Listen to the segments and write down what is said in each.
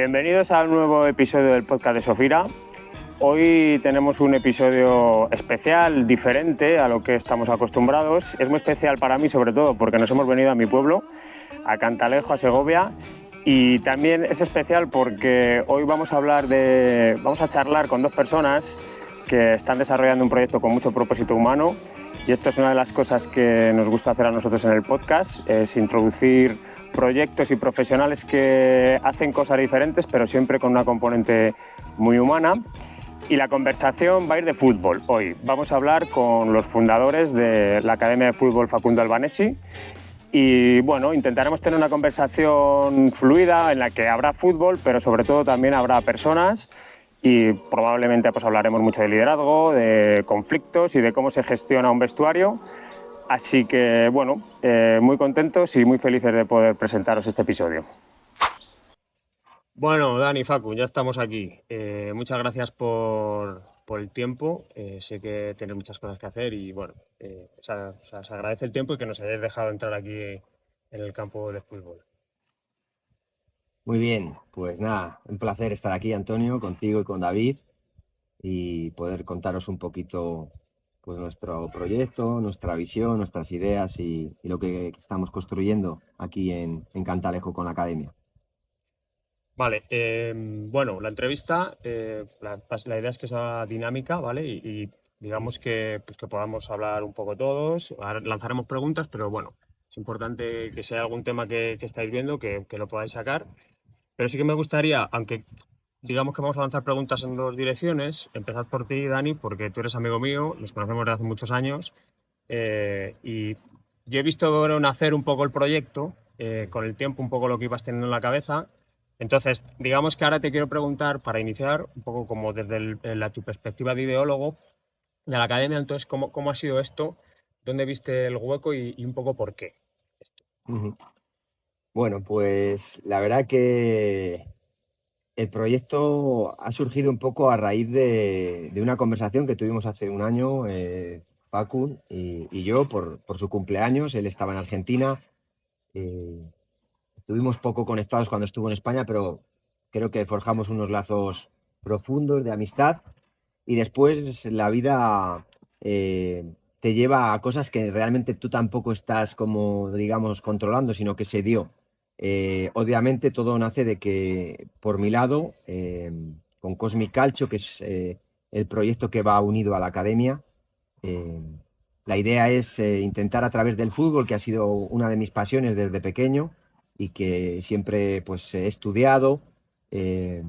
Bienvenidos a un nuevo episodio del podcast de Sofira. Hoy tenemos un episodio especial, diferente a lo que estamos acostumbrados. Es muy especial para mí, sobre todo porque nos hemos venido a mi pueblo, a Cantalejo, a Segovia. Y también es especial porque hoy vamos a charlar con dos personas que están desarrollando un proyecto con mucho propósito humano. Y esto es una de las cosas que nos gusta hacer a nosotros en el podcast, es introducir proyectos y profesionales que hacen cosas diferentes, pero siempre con una componente muy humana. Y la conversación va a ir de fútbol. Hoy vamos a hablar con los fundadores de la Academia de Fútbol Facundo Albanesi. Y bueno, intentaremos tener una conversación fluida en la que habrá fútbol, pero sobre todo también habrá personas. Y probablemente pues hablaremos mucho de liderazgo, de conflictos y de cómo se gestiona un vestuario. Así que, bueno, muy contentos y muy felices de poder presentaros este episodio. Bueno, Dani, Facu, ya estamos aquí. Muchas gracias por el tiempo. Sé que tenéis muchas cosas que hacer y, bueno, os agradece el tiempo y que nos hayáis dejado entrar aquí en el campo de fútbol. Muy bien, pues nada, un placer estar aquí, Antonio, contigo y con David y poder contaros un poquito pues, nuestro proyecto, nuestra visión, nuestras ideas y lo que estamos construyendo aquí en Cantalejo con la Academia. Vale, bueno, la entrevista, la idea es que sea dinámica, ¿vale? Y digamos pues que podamos hablar un poco todos. Ahora lanzaremos preguntas, pero bueno, es importante que si hay algún tema que estáis viendo, que lo podáis sacar. Pero sí que me gustaría, aunque digamos que vamos a lanzar preguntas en dos direcciones, empezar por ti, Dani, porque tú eres amigo mío, nos conocemos desde hace muchos años, y yo he visto bueno, nacer un poco el proyecto, con el tiempo un poco lo que ibas teniendo en la cabeza. Entonces, digamos que ahora te quiero preguntar, para iniciar, un poco como desde tu perspectiva de ideólogo de la academia, entonces, ¿cómo ha sido esto? ¿Dónde viste el hueco y un poco por qué? Ujú. Bueno, pues la verdad que el proyecto ha surgido un poco a raíz de una conversación que tuvimos hace un año, Facu y yo, por su cumpleaños. Él estaba en Argentina. eh, Estuvimos poco conectados cuando estuvo en España, pero creo que forjamos unos lazos profundos de amistad y después la vida te lleva a cosas que realmente tú tampoco estás como, digamos, controlando, sino que se dio. Obviamente todo nace de que, por mi lado, con Cosmic Calcio, que es el proyecto que va unido a la academia, eh, la idea es intentar a través del fútbol, que ha sido una de mis pasiones desde pequeño y que siempre pues, he estudiado, eh,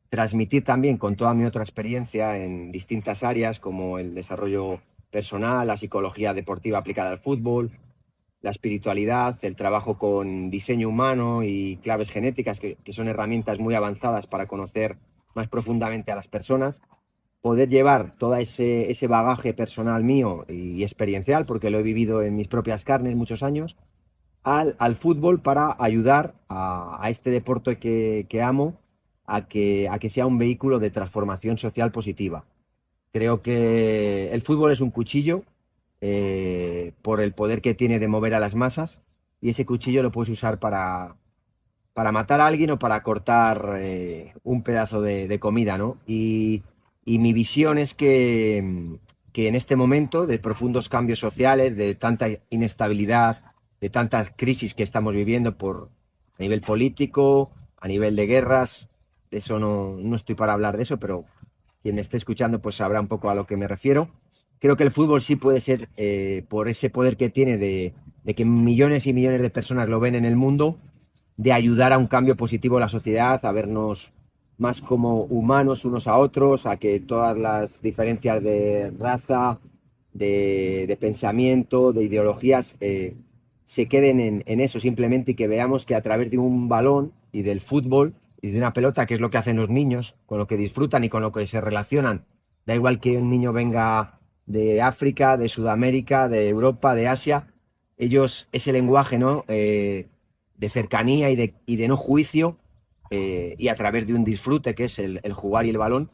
transmitir también con toda mi otra experiencia en distintas áreas como el desarrollo personal, la psicología deportiva aplicada al fútbol, la espiritualidad, el trabajo con diseño humano y claves genéticas, que son herramientas muy avanzadas para conocer más profundamente a las personas, poder llevar todo ese bagaje personal mío y experiencial, porque lo he vivido en mis propias carnes muchos años, al fútbol para ayudar a este deporte que amo a que sea un vehículo de transformación social positiva. Creo que el fútbol es un cuchillo por el poder que tiene de mover a las masas, y ese cuchillo lo puedes usar para matar a alguien o para cortar un pedazo de comida, ¿no? Y mi visión es que en este momento de profundos cambios sociales, de tanta inestabilidad, de tantas crisis que estamos viviendo a nivel político, a nivel de guerras, de eso no estoy para hablar de eso, pero quien me esté escuchando pues sabrá un poco a lo que me refiero. Creo que el fútbol sí puede ser, por ese poder que tiene de que millones y millones de personas lo ven en el mundo, de ayudar a un cambio positivo en la sociedad, a vernos más como humanos unos a otros, a que todas las diferencias de raza, de pensamiento, de ideologías, se queden en eso simplemente, y que veamos que a través de un balón y del fútbol y de una pelota, que es lo que hacen los niños, con lo que disfrutan y con lo que se relacionan, da igual que un niño venga de África, de Sudamérica, de Europa, de Asia, ellos ese lenguaje, ¿no? De cercanía y de no juicio, y a través de un disfrute que es el jugar y el balón,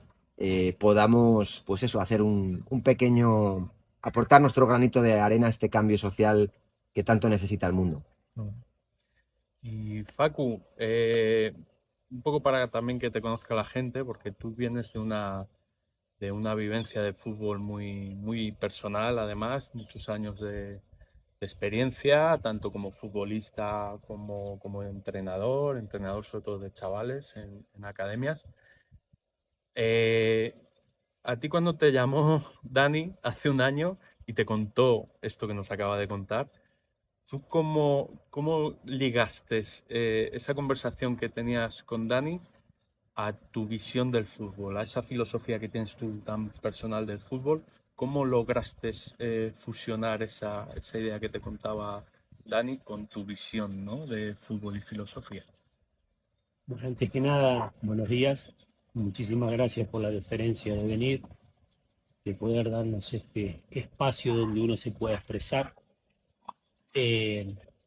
podamos, pues eso, hacer un pequeño, aportar nuestro granito de arena a este cambio social que tanto necesita el mundo. Y Facu, un poco para también que te conozca la gente, porque tú vienes de una vivencia de fútbol muy, muy personal, además, muchos años de experiencia, tanto como futbolista como entrenador sobre todo de chavales en academias. Eh, a ti cuando te llamó Dani hace un año y te contó esto que nos acaba de contar, ¿tú cómo ligaste esa conversación que tenías con Dani a tu visión del fútbol, a esa filosofía que tienes tú tan personal del fútbol? ¿Cómo lograste fusionar esa idea que te contaba Dani con tu visión, ¿no?, de fútbol y filosofía? Bueno, antes que nada, buenos días. Muchísimas gracias por la deferencia de venir, de poder darnos este espacio donde uno se pueda expresar.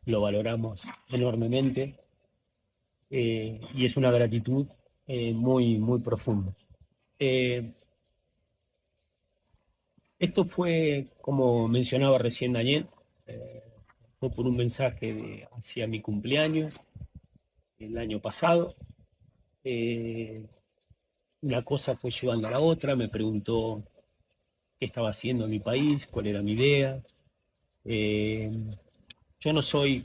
Lo valoramos enormemente y es una gratitud muy, muy profunda. Eh, Esto fue, como mencionaba recién Daniel, eh, fue por un mensaje hacia mi cumpleaños el año pasado. Una cosa fue llevando a la otra, me preguntó qué estaba haciendo en mi país, cuál era mi idea. Eh, yo no soy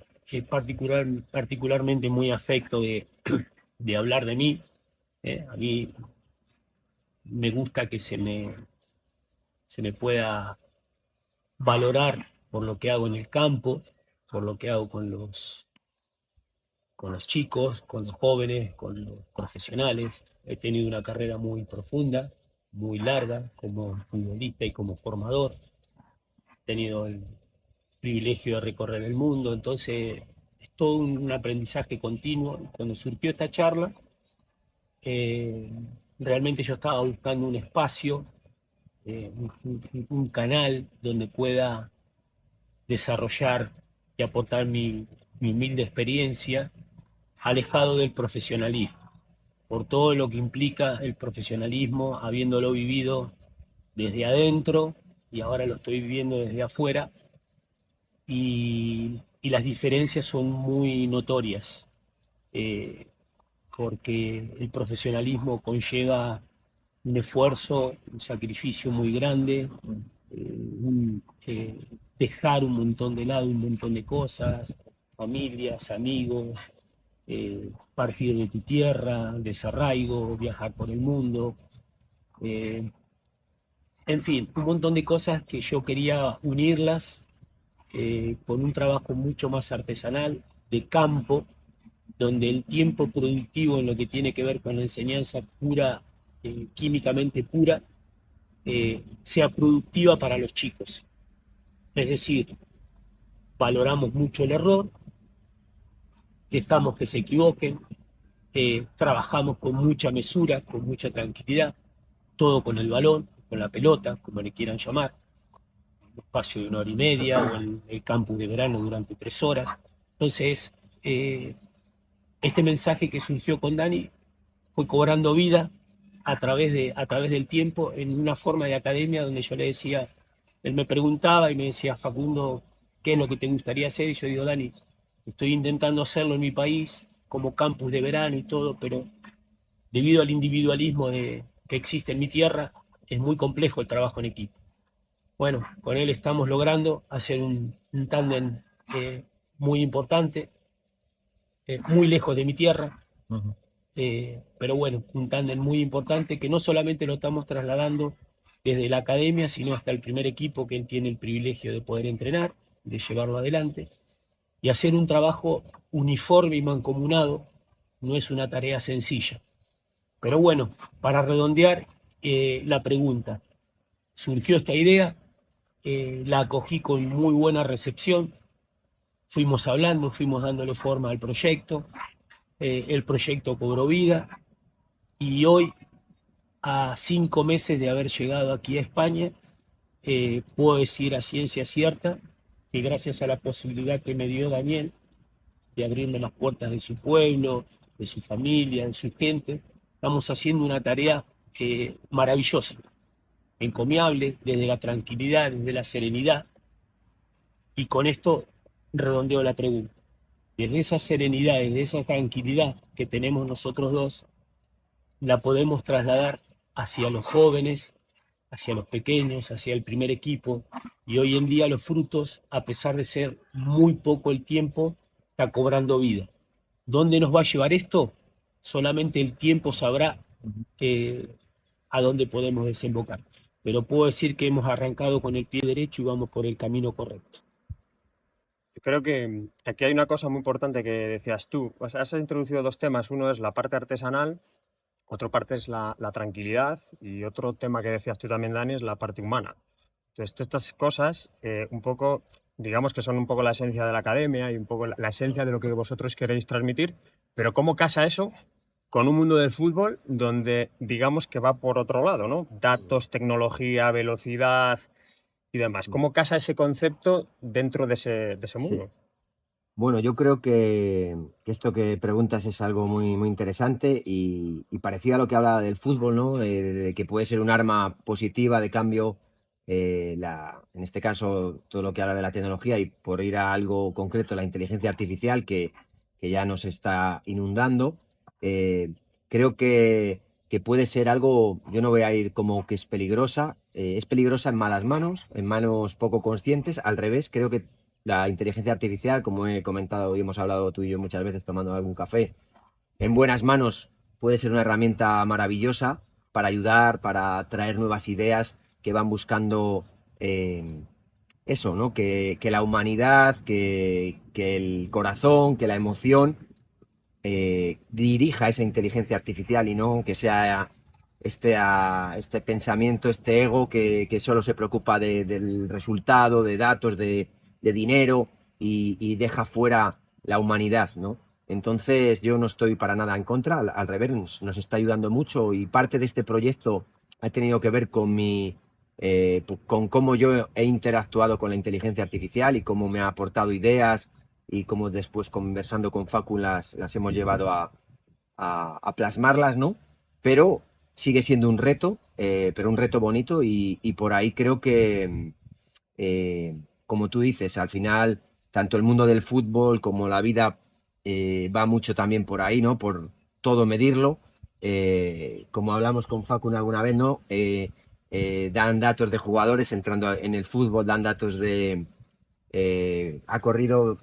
particularmente muy afecto de hablar de mí. A mí me gusta que se me pueda valorar por lo que hago en el campo, por lo que hago con los chicos, con los jóvenes, con los profesionales. He tenido una carrera muy profunda, muy larga como futbolista y como formador. He tenido el privilegio de recorrer el mundo, entonces es todo un aprendizaje continuo. Cuando surgió esta charla, eh, realmente yo estaba buscando un espacio, un canal donde pueda desarrollar y aportar mi humilde experiencia, alejado del profesionalismo, por todo lo que implica el profesionalismo, habiéndolo vivido desde adentro y ahora lo estoy viviendo desde afuera, y las diferencias son muy notorias, eh, porque el profesionalismo conlleva un esfuerzo, un sacrificio muy grande, dejar un montón de lado, un montón de cosas, familias, amigos, partir de tu tierra, desarraigo, viajar por el mundo, eh, en fin, un montón de cosas que yo quería unirlas con un trabajo mucho más artesanal, de campo, donde el tiempo productivo en lo que tiene que ver con la enseñanza pura, químicamente pura, sea productiva para los chicos. Es decir, valoramos mucho el error, dejamos que se equivoquen, trabajamos con mucha mesura, con mucha tranquilidad, todo con el balón, con la pelota, como le quieran llamar, un espacio de 1 hora y media o en el campus de verano durante 3 horas. Entonces, este mensaje que surgió con Dani fue cobrando vida a través del tiempo en una forma de academia donde yo le decía, él me preguntaba y me decía, Facundo, ¿qué es lo que te gustaría hacer? Y yo digo, Dani, estoy intentando hacerlo en mi país como campus de verano y todo, pero debido al individualismo que existe en mi tierra, es muy complejo el trabajo en equipo. Bueno, con él estamos logrando hacer un tándem muy importante, muy lejos de mi tierra, pero bueno, un tándem muy importante que no solamente lo estamos trasladando desde la academia, sino hasta el primer equipo que él tiene el privilegio de poder entrenar, de llevarlo adelante, y hacer un trabajo uniforme y mancomunado no es una tarea sencilla. Pero bueno, para redondear la pregunta, surgió esta idea, la acogí con muy buena recepción, fuimos hablando, fuimos dándole forma al proyecto, el proyecto cobró vida y hoy, a 5 meses de haber llegado aquí a España, puedo decir a ciencia cierta que gracias a la posibilidad que me dio Daniel de abrirme las puertas de su pueblo, de su familia, de su gente, estamos haciendo una tarea maravillosa, encomiable, desde la tranquilidad, desde la serenidad, y con esto redondeo la pregunta. Desde esa serenidad, desde esa tranquilidad que tenemos nosotros dos, la podemos trasladar hacia los jóvenes, hacia los pequeños, hacia el primer equipo. Y hoy en día los frutos, a pesar de ser muy poco el tiempo, está cobrando vida. ¿Dónde nos va a llevar esto? Solamente el tiempo sabrá a dónde podemos desembocar. Pero puedo decir que hemos arrancado con el pie derecho y vamos por el camino correcto. Creo que aquí hay una cosa muy importante que decías tú. Pues has introducido dos temas. Uno es la parte artesanal, otra parte es la tranquilidad y otro tema que decías tú también, Dani, es la parte humana. Entonces, estas cosas, un poco, digamos que son un poco la esencia de la academia y un poco la esencia de lo que vosotros queréis transmitir, pero ¿cómo casa eso con un mundo del fútbol donde digamos que va por otro lado, ¿no? Datos, tecnología, velocidad y demás. ¿Cómo casa ese concepto dentro de ese Sí. mundo? Bueno, yo creo que esto que preguntas es algo muy, muy interesante y parecido a lo que hablaba del fútbol, ¿no? De que puede ser un arma positiva de cambio, en este caso, todo lo que habla de la tecnología y por ir a algo concreto, la inteligencia artificial que ya nos está inundando. Creo que puede ser algo, yo no voy a ir como que es peligrosa en malas manos, en manos poco conscientes. Al revés, creo que la inteligencia artificial, como he comentado y hemos hablado tú y yo muchas veces tomando algún café, en buenas manos puede ser una herramienta maravillosa para ayudar, para traer nuevas ideas que van buscando eso, ¿no? Que la humanidad, que el corazón, que la emoción dirija esa inteligencia artificial y no que sea este pensamiento, este ego que solo se preocupa del resultado, de datos, de dinero y deja fuera la humanidad, ¿no? Entonces yo no estoy para nada en contra, al revés, nos está ayudando mucho y parte de este proyecto ha tenido que ver con cómo yo he interactuado con la inteligencia artificial y cómo me ha aportado ideas y cómo después conversando con Facu las hemos llevado a plasmarlas, ¿no? Pero sigue siendo un reto, pero un reto bonito y por ahí creo que, como tú dices, al final tanto el mundo del fútbol como la vida va mucho también por ahí, ¿no? Por todo medirlo. Como hablamos con Facu alguna vez, ¿no? Dan datos de jugadores entrando en el fútbol, dan datos ha corrido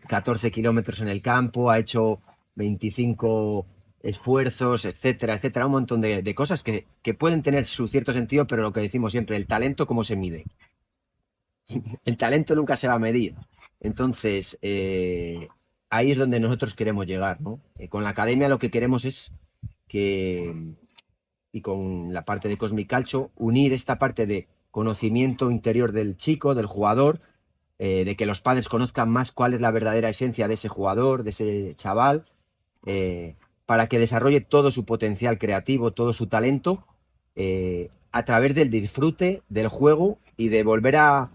14 kilómetros en el campo, ha hecho 25 esfuerzos, etcétera, etcétera, un montón de cosas que pueden tener su cierto sentido, pero lo que decimos siempre, el talento, ¿cómo se mide? El talento nunca se va a medir. Entonces, ahí es donde nosotros queremos llegar, ¿no? Con la academia lo que queremos es que, y con la parte de Cosmic Calcio, unir esta parte de conocimiento interior del chico, del jugador, de que los padres conozcan más cuál es la verdadera esencia de ese jugador, de ese chaval, para que desarrolle todo su potencial creativo, todo su talento, a través del disfrute, del juego y de volver a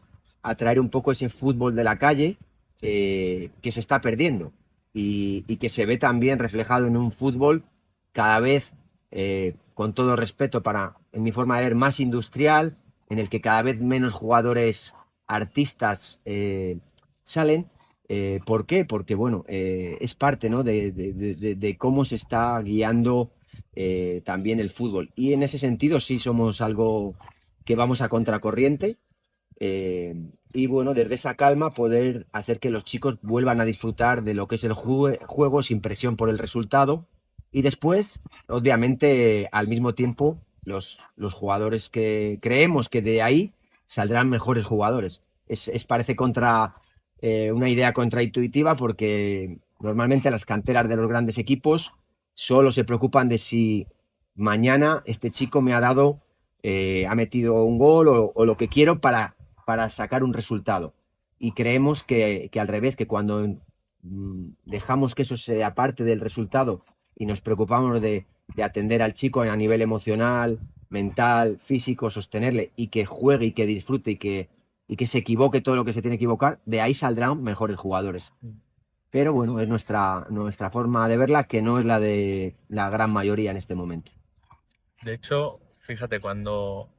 traer un poco ese fútbol de la calle que se está perdiendo y que se ve también reflejado en un fútbol cada vez, con todo respeto para, en mi forma de ver, más industrial, en el que cada vez menos jugadores artistas salen. ¿Por qué? Porque, bueno, es parte, ¿no? de cómo se está guiando también el fútbol. Y en ese sentido sí somos algo que vamos a contracorriente. eh, y bueno, desde esa calma poder hacer que los chicos vuelvan a disfrutar de lo que es el juego sin presión por el resultado. Y después, obviamente, al mismo tiempo, los jugadores que creemos que de ahí saldrán mejores jugadores. Parece una idea contraintuitiva porque normalmente las canteras de los grandes equipos solo se preocupan de si mañana este chico me ha dado, ha metido un gol o lo que quiero para sacar un resultado. Y creemos que al revés, que cuando dejamos que eso sea parte del resultado y nos preocupamos de atender al chico a nivel emocional, mental, físico, sostenerle y que juegue y que disfrute y que se equivoque todo lo que se tiene que equivocar, de ahí saldrán mejores jugadores. Pero bueno, es nuestra forma de verla, que no es la de la gran mayoría en este momento. De hecho, fíjate, cuando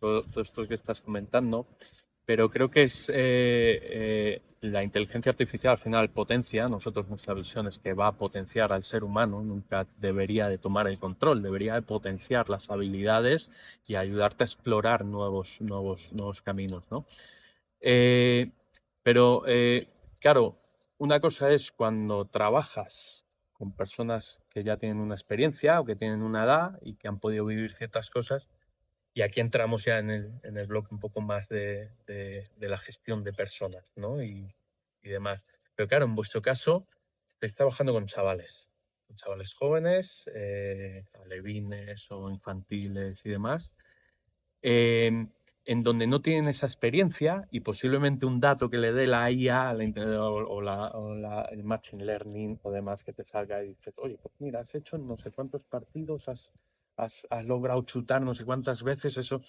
todo esto que estás comentando, pero creo que es la inteligencia artificial al final potencia, nuestra visión es que va a potenciar al ser humano, nunca debería de tomar el control, debería de potenciar las habilidades y ayudarte a explorar nuevos caminos, ¿no? Pero, claro, una cosa es cuando trabajas con personas que ya tienen una experiencia o que tienen una edad y que han podido vivir ciertas cosas. Y aquí entramos ya en el bloque un poco más de la gestión de personas, ¿no? Y demás. Pero claro, en vuestro caso, estáis trabajando con chavales jóvenes, alevines o infantiles y demás, en donde no tienen esa experiencia y posiblemente un dato que le dé la IA el Machine Learning o demás que te salga y dices, oye, pues mira, has hecho no sé cuántos partidos, has logrado chutar no sé cuántas veces, eso.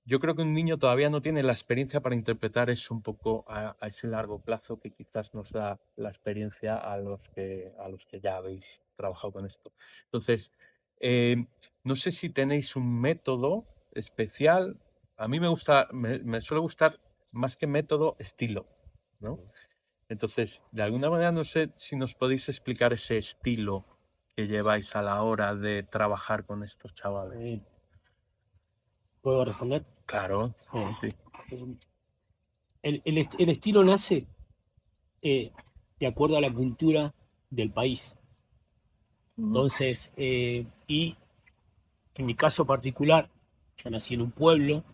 Yo creo que un niño todavía no tiene la experiencia para interpretar eso un poco a ese largo plazo que quizás nos da la experiencia a los que ya habéis trabajado con esto. Entonces, no sé si tenéis un método especial. A mí me suele gustar más que método, estilo, ¿no? Entonces, de alguna manera, no sé si nos podéis explicar ese estilo que lleváis a la hora de trabajar con estos chavales. ¿Puedo responder? Claro, sí. El estilo nace de acuerdo a la cultura del país. Entonces, y en mi caso particular, yo nací en un pueblo,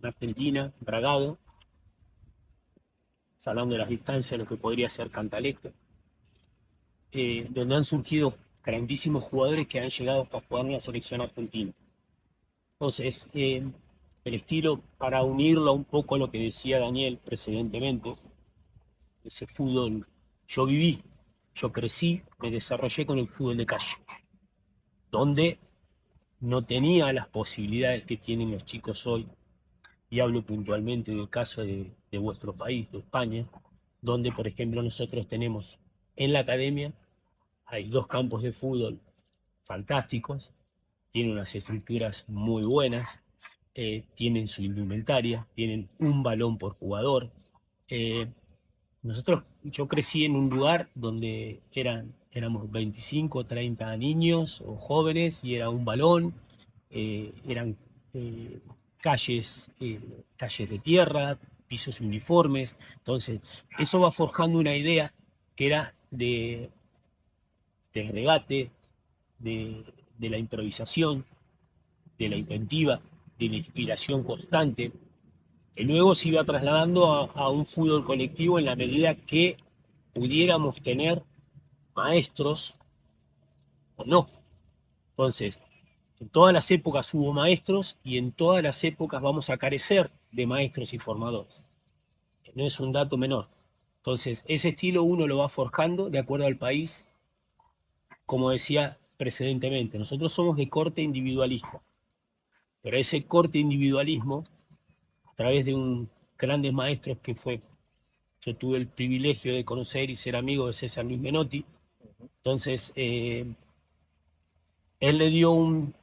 en Argentina, Bragado, hablando de las distancias, lo que podría ser Cantalejo, donde han surgido grandísimos jugadores que han llegado hasta jugar en la selección argentina. Entonces, el estilo, para unirlo un poco a lo que decía Daniel precedentemente, ese fútbol, yo crecí, me desarrollé con el fútbol de calle, donde no tenía las posibilidades que tienen los chicos hoy, y hablo puntualmente del caso de vuestro país, de España, donde, por ejemplo, nosotros tenemos en la academia, hay 2 campos de fútbol fantásticos, tienen unas estructuras muy buenas, tienen su indumentaria, tienen un balón por jugador. Yo crecí en un lugar donde éramos 25 o 30 niños o jóvenes y era un balón, eran calles de tierra, pisos uniformes. Entonces, eso va forjando una idea que era del regate, de la improvisación, de la inventiva, de la inspiración constante, que luego se iba trasladando a un fútbol colectivo en la medida que pudiéramos tener maestros o no. Entonces, en todas las épocas hubo maestros y en todas las épocas vamos a carecer de maestros y formadores. No es un dato menor. Entonces, ese estilo uno lo va forjando de acuerdo al país. Como decía precedentemente, nosotros somos de corte individualista, pero ese corte individualismo, a través de grandes maestros yo tuve el privilegio de conocer y ser amigo de César Luis Menotti. Entonces, él le dio un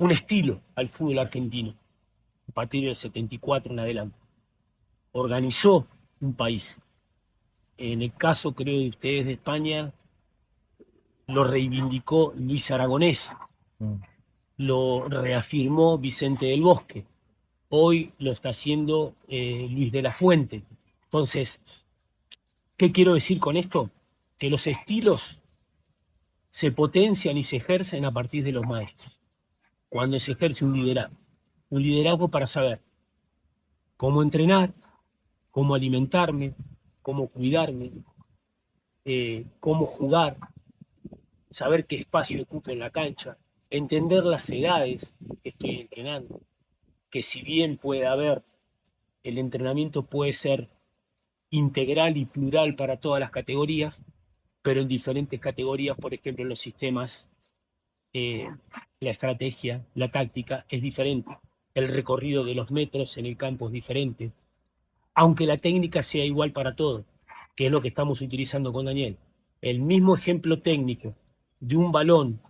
estilo al fútbol argentino a partir del 74 en adelante. Organizó un país. En el caso, creo, de ustedes de España, lo reivindicó Luis Aragonés, lo reafirmó Vicente del Bosque, hoy lo está haciendo Luis de la Fuente. Entonces, ¿qué quiero decir con esto? Que los estilos se potencian y se ejercen a partir de los maestros. Cuando se ejerce un liderazgo para saber cómo entrenar, cómo alimentarme, cómo cuidarme, cómo jugar, saber qué espacio ocupo en la cancha, entender las edades que estoy entrenando, que si bien puede haber, el entrenamiento puede ser integral y plural para todas las categorías, pero en diferentes categorías, por ejemplo, los sistemas, la estrategia, la táctica es diferente. El recorrido de los metros en el campo es diferente, aunque la técnica sea igual para todos, que es lo que estamos utilizando con Daniel. El mismo ejemplo técnico de un balón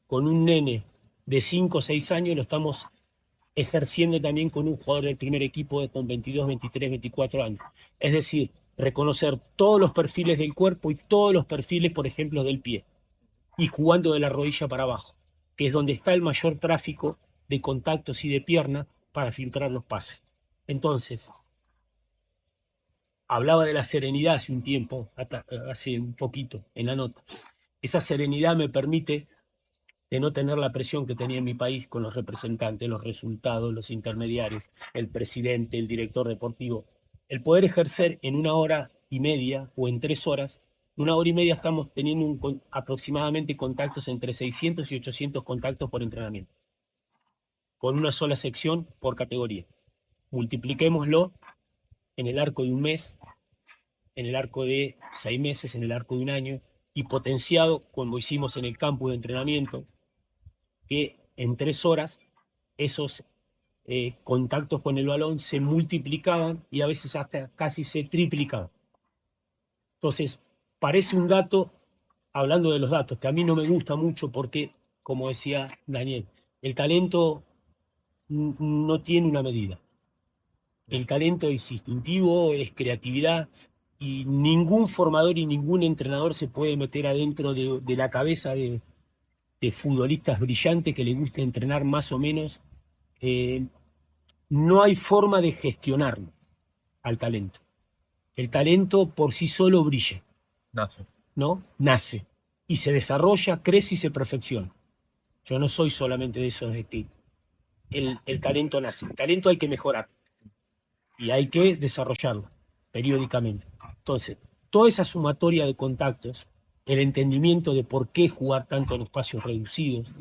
con un nene de 5 o 6 años lo estamos ejerciendo también con un jugador del primer equipo con 22, 23, 24 años. Es decir, reconocer todos los perfiles del cuerpo y todos los perfiles, por ejemplo, del pie, y jugando de la rodilla para abajo, que es donde está el mayor tráfico de contactos y de pierna para filtrar los pases. Entonces, hablaba de la serenidad hace un tiempo, hace un poquito, en la nota. Esa serenidad me permite de no tener la presión que tenía en mi país con los representantes, los resultados, los intermediarios, el presidente, el director deportivo. El poder ejercer en 1 hora y media o en 3 horas, 1 hora y media estamos teniendo aproximadamente contactos entre 600 y 800 contactos por entrenamiento, con una sola sección por categoría. Multipliquémoslo en el arco de un mes, en el arco de 6 meses, en el arco de un año, y potenciado como hicimos en el campo de entrenamiento, que en 3 horas esos contactos con el balón se multiplicaban y a veces hasta casi se triplicaban. Entonces, parece un dato, hablando de los datos, que a mí no me gusta mucho porque, como decía Daniel, el talento no tiene una medida. El talento es instintivo, es creatividad, y ningún formador y ningún entrenador se puede meter adentro de la cabeza de futbolistas brillantes que les guste entrenar más o menos. No hay forma de gestionarlo al talento. El talento por sí solo brilla, Nace. ¿no? Nace y se desarrolla, crece y se perfecciona. Yo no soy solamente de esos de que el talento nace. El talento hay que mejorar y hay que desarrollarlo periódicamente. Entonces, toda esa sumatoria de contactos, el entendimiento de por qué jugar tanto en espacios reducidos,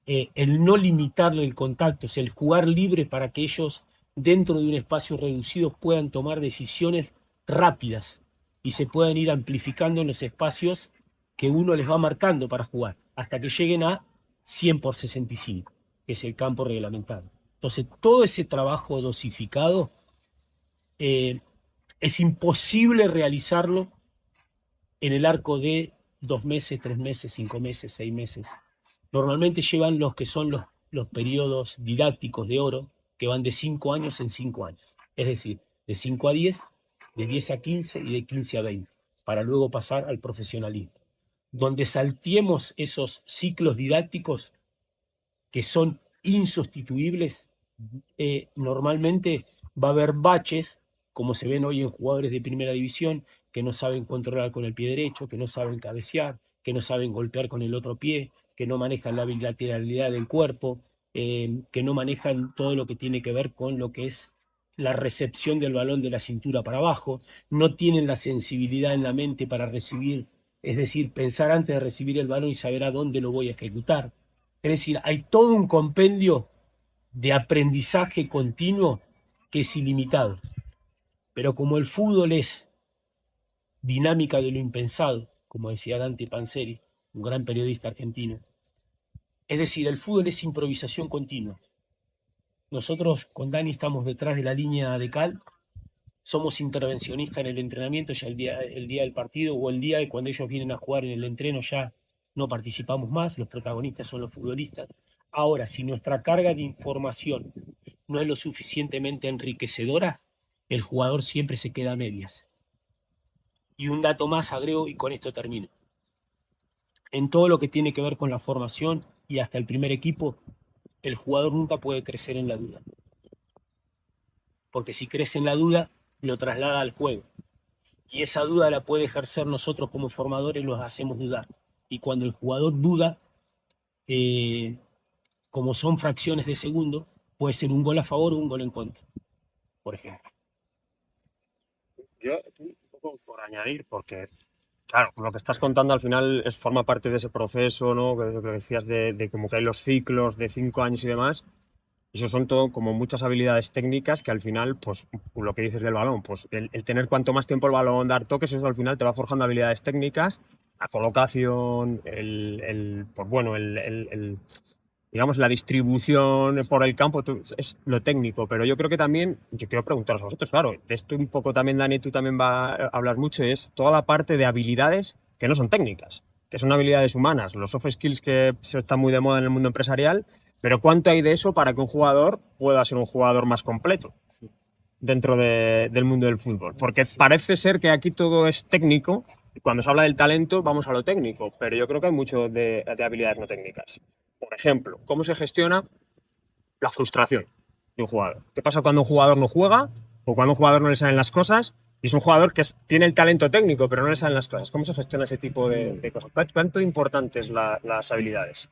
el no limitarle el contacto, es el jugar libre para que ellos dentro de un espacio reducido puedan tomar decisiones rápidas y se puedan ir amplificando en los espacios que uno les va marcando para jugar, hasta que lleguen a 100 por 65, que es el campo reglamentado. Entonces, todo ese trabajo dosificado es imposible realizarlo en el arco de 2 meses, 3 meses, 5 meses, 6 meses. Normalmente llevan los que son los periodos didácticos de oro, que van de 5 años en 5 años. Es decir, de 5 a 10, de 10 a 15 y de 15 a 20, para luego pasar al profesionalismo. Donde salteemos esos ciclos didácticos que son insustituibles, normalmente va a haber baches, como se ven hoy en jugadores de primera división, que no saben controlar con el pie derecho, que no saben cabecear, que no saben golpear con el otro pie, que no manejan la bilateralidad del cuerpo, que no manejan todo lo que tiene que ver con lo que es la recepción del balón de la cintura para abajo, no tienen la sensibilidad en la mente para recibir, es decir, pensar antes de recibir el balón y saber a dónde lo voy a ejecutar. Es decir, hay todo un compendio de aprendizaje continuo que es ilimitado. Pero como el fútbol es dinámica de lo impensado, como decía Dante Panzeri, un gran periodista argentino, es decir, el fútbol es improvisación continua. Nosotros con Dani estamos detrás de la línea de cal, somos intervencionistas en el entrenamiento, ya el día del partido o el día de cuando ellos vienen a jugar en el entreno ya no participamos más, los protagonistas son los futbolistas. Ahora, si nuestra carga de información no es lo suficientemente enriquecedora, el jugador siempre se queda a medias. Y un dato más agrego y con esto termino. En todo lo que tiene que ver con la formación y hasta el primer equipo, el jugador nunca puede crecer en la duda. Porque si crece en la duda, lo traslada al juego. Y esa duda la puede ejercer nosotros como formadores, los hacemos dudar. Y cuando el jugador duda, como son fracciones de segundo, puede ser un gol a favor o un gol en contra, por ejemplo. Yo, un poco por añadir, porque, claro, lo que estás contando al final forma parte de ese proceso, ¿no? Que decías de como que hay los ciclos de 5 años y demás. Eso son todo como muchas habilidades técnicas que al final, pues lo que dices del balón, pues el tener cuanto más tiempo el balón, dar toques, eso al final te va forjando habilidades técnicas, la colocación, pues bueno, digamos, la distribución por el campo es lo técnico, pero yo creo que también, yo quiero preguntaros a vosotros, claro, de esto un poco también, Dani, tú también hablas mucho, es toda la parte de habilidades que no son técnicas, que son habilidades humanas, los soft skills que están muy de moda en el mundo empresarial, pero ¿cuánto hay de eso para que un jugador pueda ser un jugador más completo? dentro del mundo del fútbol? Porque parece ser que aquí todo es técnico. Cuando se habla del talento, vamos a lo técnico, pero yo creo que hay mucho de habilidades no técnicas. Por ejemplo, ¿cómo se gestiona la frustración de un jugador? ¿Qué pasa cuando un jugador no juega o cuando a un jugador no le salen las cosas? Y es un jugador que tiene el talento técnico, pero no le salen las cosas. ¿Cómo se gestiona ese tipo de cosas? ¿Cuánto importantes las habilidades?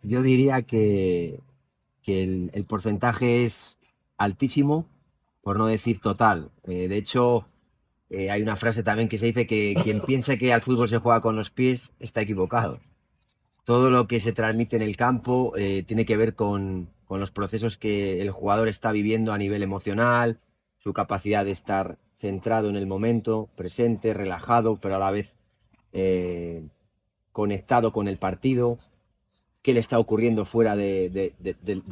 Yo diría que el porcentaje es altísimo, por no decir total. De hecho, hay una frase también que se dice que quien piensa que al fútbol se juega con los pies está equivocado. Todo lo que se transmite en el campo tiene que ver con los procesos que el jugador está viviendo a nivel emocional, su capacidad de estar centrado en el momento, presente, relajado, pero a la vez conectado con el partido, qué le está ocurriendo fuera de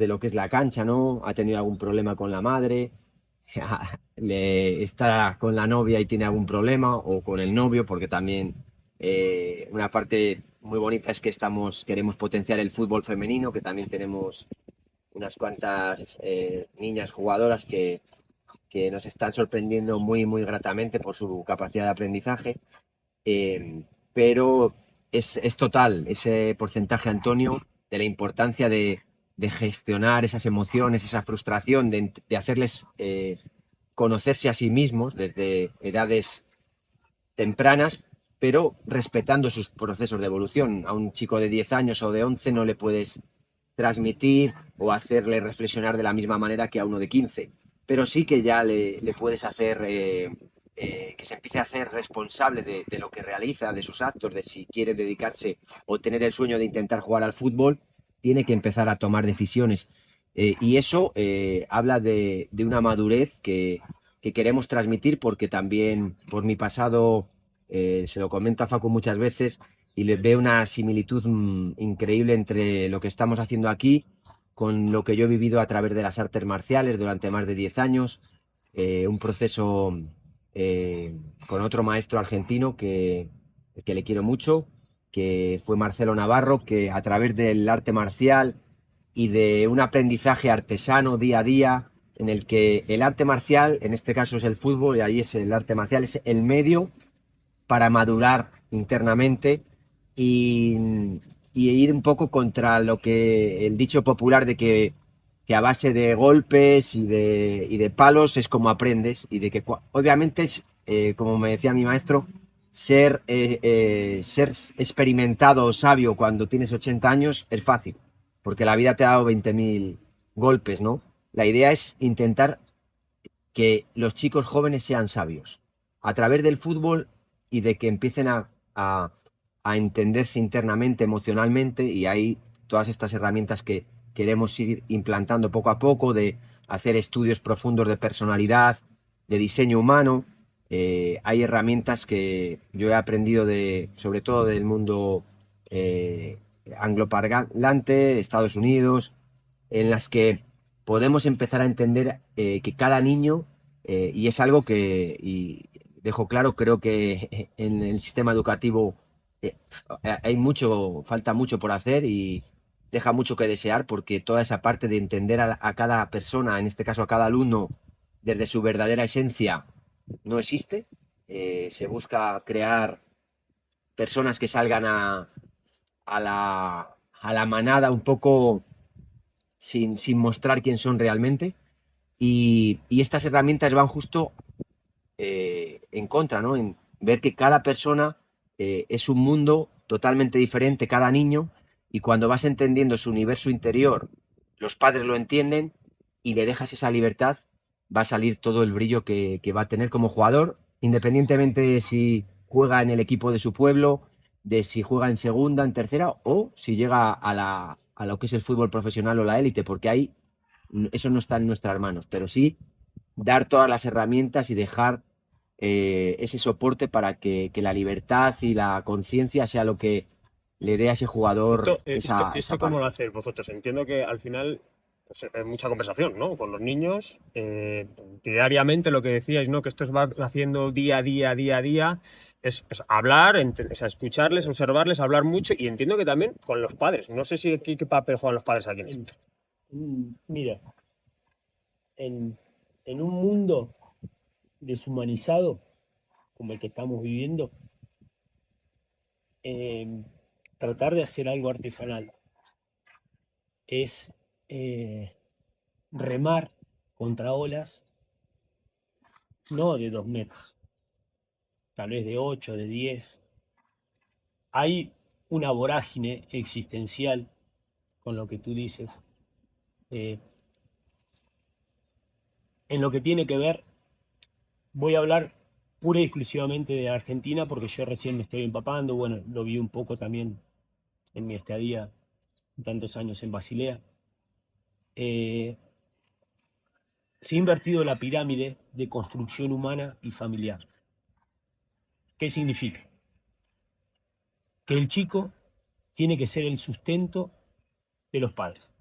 lo que es la cancha, ¿no? Ha tenido algún problema con la madre, está con la novia y tiene algún problema, o con el novio, porque también una parte muy bonita es que queremos potenciar el fútbol femenino, que también tenemos unas cuantas niñas jugadoras que nos están sorprendiendo muy, muy gratamente por su capacidad de aprendizaje. Pero es total ese porcentaje, Antonio, de la importancia de gestionar esas emociones, esa frustración, de hacerles conocerse a sí mismos desde edades tempranas, pero respetando sus procesos de evolución. A un chico de 10 años o de 11 no le puedes transmitir o hacerle reflexionar de la misma manera que a uno de 15, pero sí que ya le puedes hacer que se empiece a hacer responsable de lo que realiza, de sus actos, de si quiere dedicarse o tener el sueño de intentar jugar al fútbol, tiene que empezar a tomar decisiones. Y eso habla de una madurez que queremos transmitir, porque también por mi pasado, se lo comento a Facu muchas veces, y le veo una similitud increíble entre lo que estamos haciendo aquí con lo que yo he vivido a través de las artes marciales durante más de 10 años, un proceso con otro maestro argentino que le quiero mucho, que fue Marcelo Navarro, que a través del arte marcial y de un aprendizaje artesano día a día, en el que el arte marcial, en este caso es el fútbol, y ahí es el arte marcial, es el medio para madurar internamente y, y ir un poco contra lo que el dicho popular de que a base de golpes y de palos es como aprendes, y de que obviamente es, como me decía mi maestro, ser experimentado o sabio cuando tienes 80 años es fácil, porque la vida te ha dado 20.000 golpes, ¿no? La idea es intentar que los chicos jóvenes sean sabios a través del fútbol, y de que empiecen a entenderse internamente, emocionalmente, y hay todas estas herramientas que queremos ir implantando poco a poco, de hacer estudios profundos de personalidad, de diseño humano. Hay herramientas que yo he aprendido sobre todo del mundo angloparlante, Estados Unidos, en las que podemos empezar a entender que cada niño, y es algo que, y dejo claro, creo que en el sistema educativo falta mucho por hacer, y deja mucho que desear, porque toda esa parte de entender a cada persona, en este caso a cada alumno, desde su verdadera esencia, no existe. Se busca crear personas que salgan a la manada un poco sin mostrar quién son realmente. Y estas herramientas van justo en contra, ¿no? En ver que cada persona es un mundo totalmente diferente, cada niño, y cuando vas entendiendo su universo interior, los padres lo entienden y le dejas esa libertad, va a salir todo el brillo que va a tener como jugador, independientemente de si juega en el equipo de su pueblo, de si juega en segunda, en tercera, o si llega a lo que es el fútbol profesional o la élite, porque ahí eso no está en nuestras manos, pero sí dar todas las herramientas y dejar ese soporte para que la libertad y la conciencia sea lo que le dé a ese jugador esa ¿Esto cómo parte. lo hacéis vosotros? Entiendo que al final pues, hay mucha conversación, ¿no? Con los niños, diariamente lo que decíais, ¿no? Que esto se va haciendo día a día, día a día, es pues, hablar, o sea, escucharles, observarles, hablar mucho, y entiendo que también con los padres. No sé si qué papel juegan los padres aquí en esto. Mira, en en un mundo deshumanizado como el que estamos viviendo, tratar de hacer algo artesanal es remar contra olas, no de 2 metros, tal vez de 8, de 10. Hay una vorágine existencial con lo que tú dices, en lo que tiene que ver, voy a hablar pura y exclusivamente de Argentina porque yo recién me estoy empapando, bueno, lo vi un poco también en mi estadía tantos años en Basilea. Se ha invertido la pirámide de construcción humana y familiar. ¿Qué significa? Que el chico tiene que ser el sustento de los padres.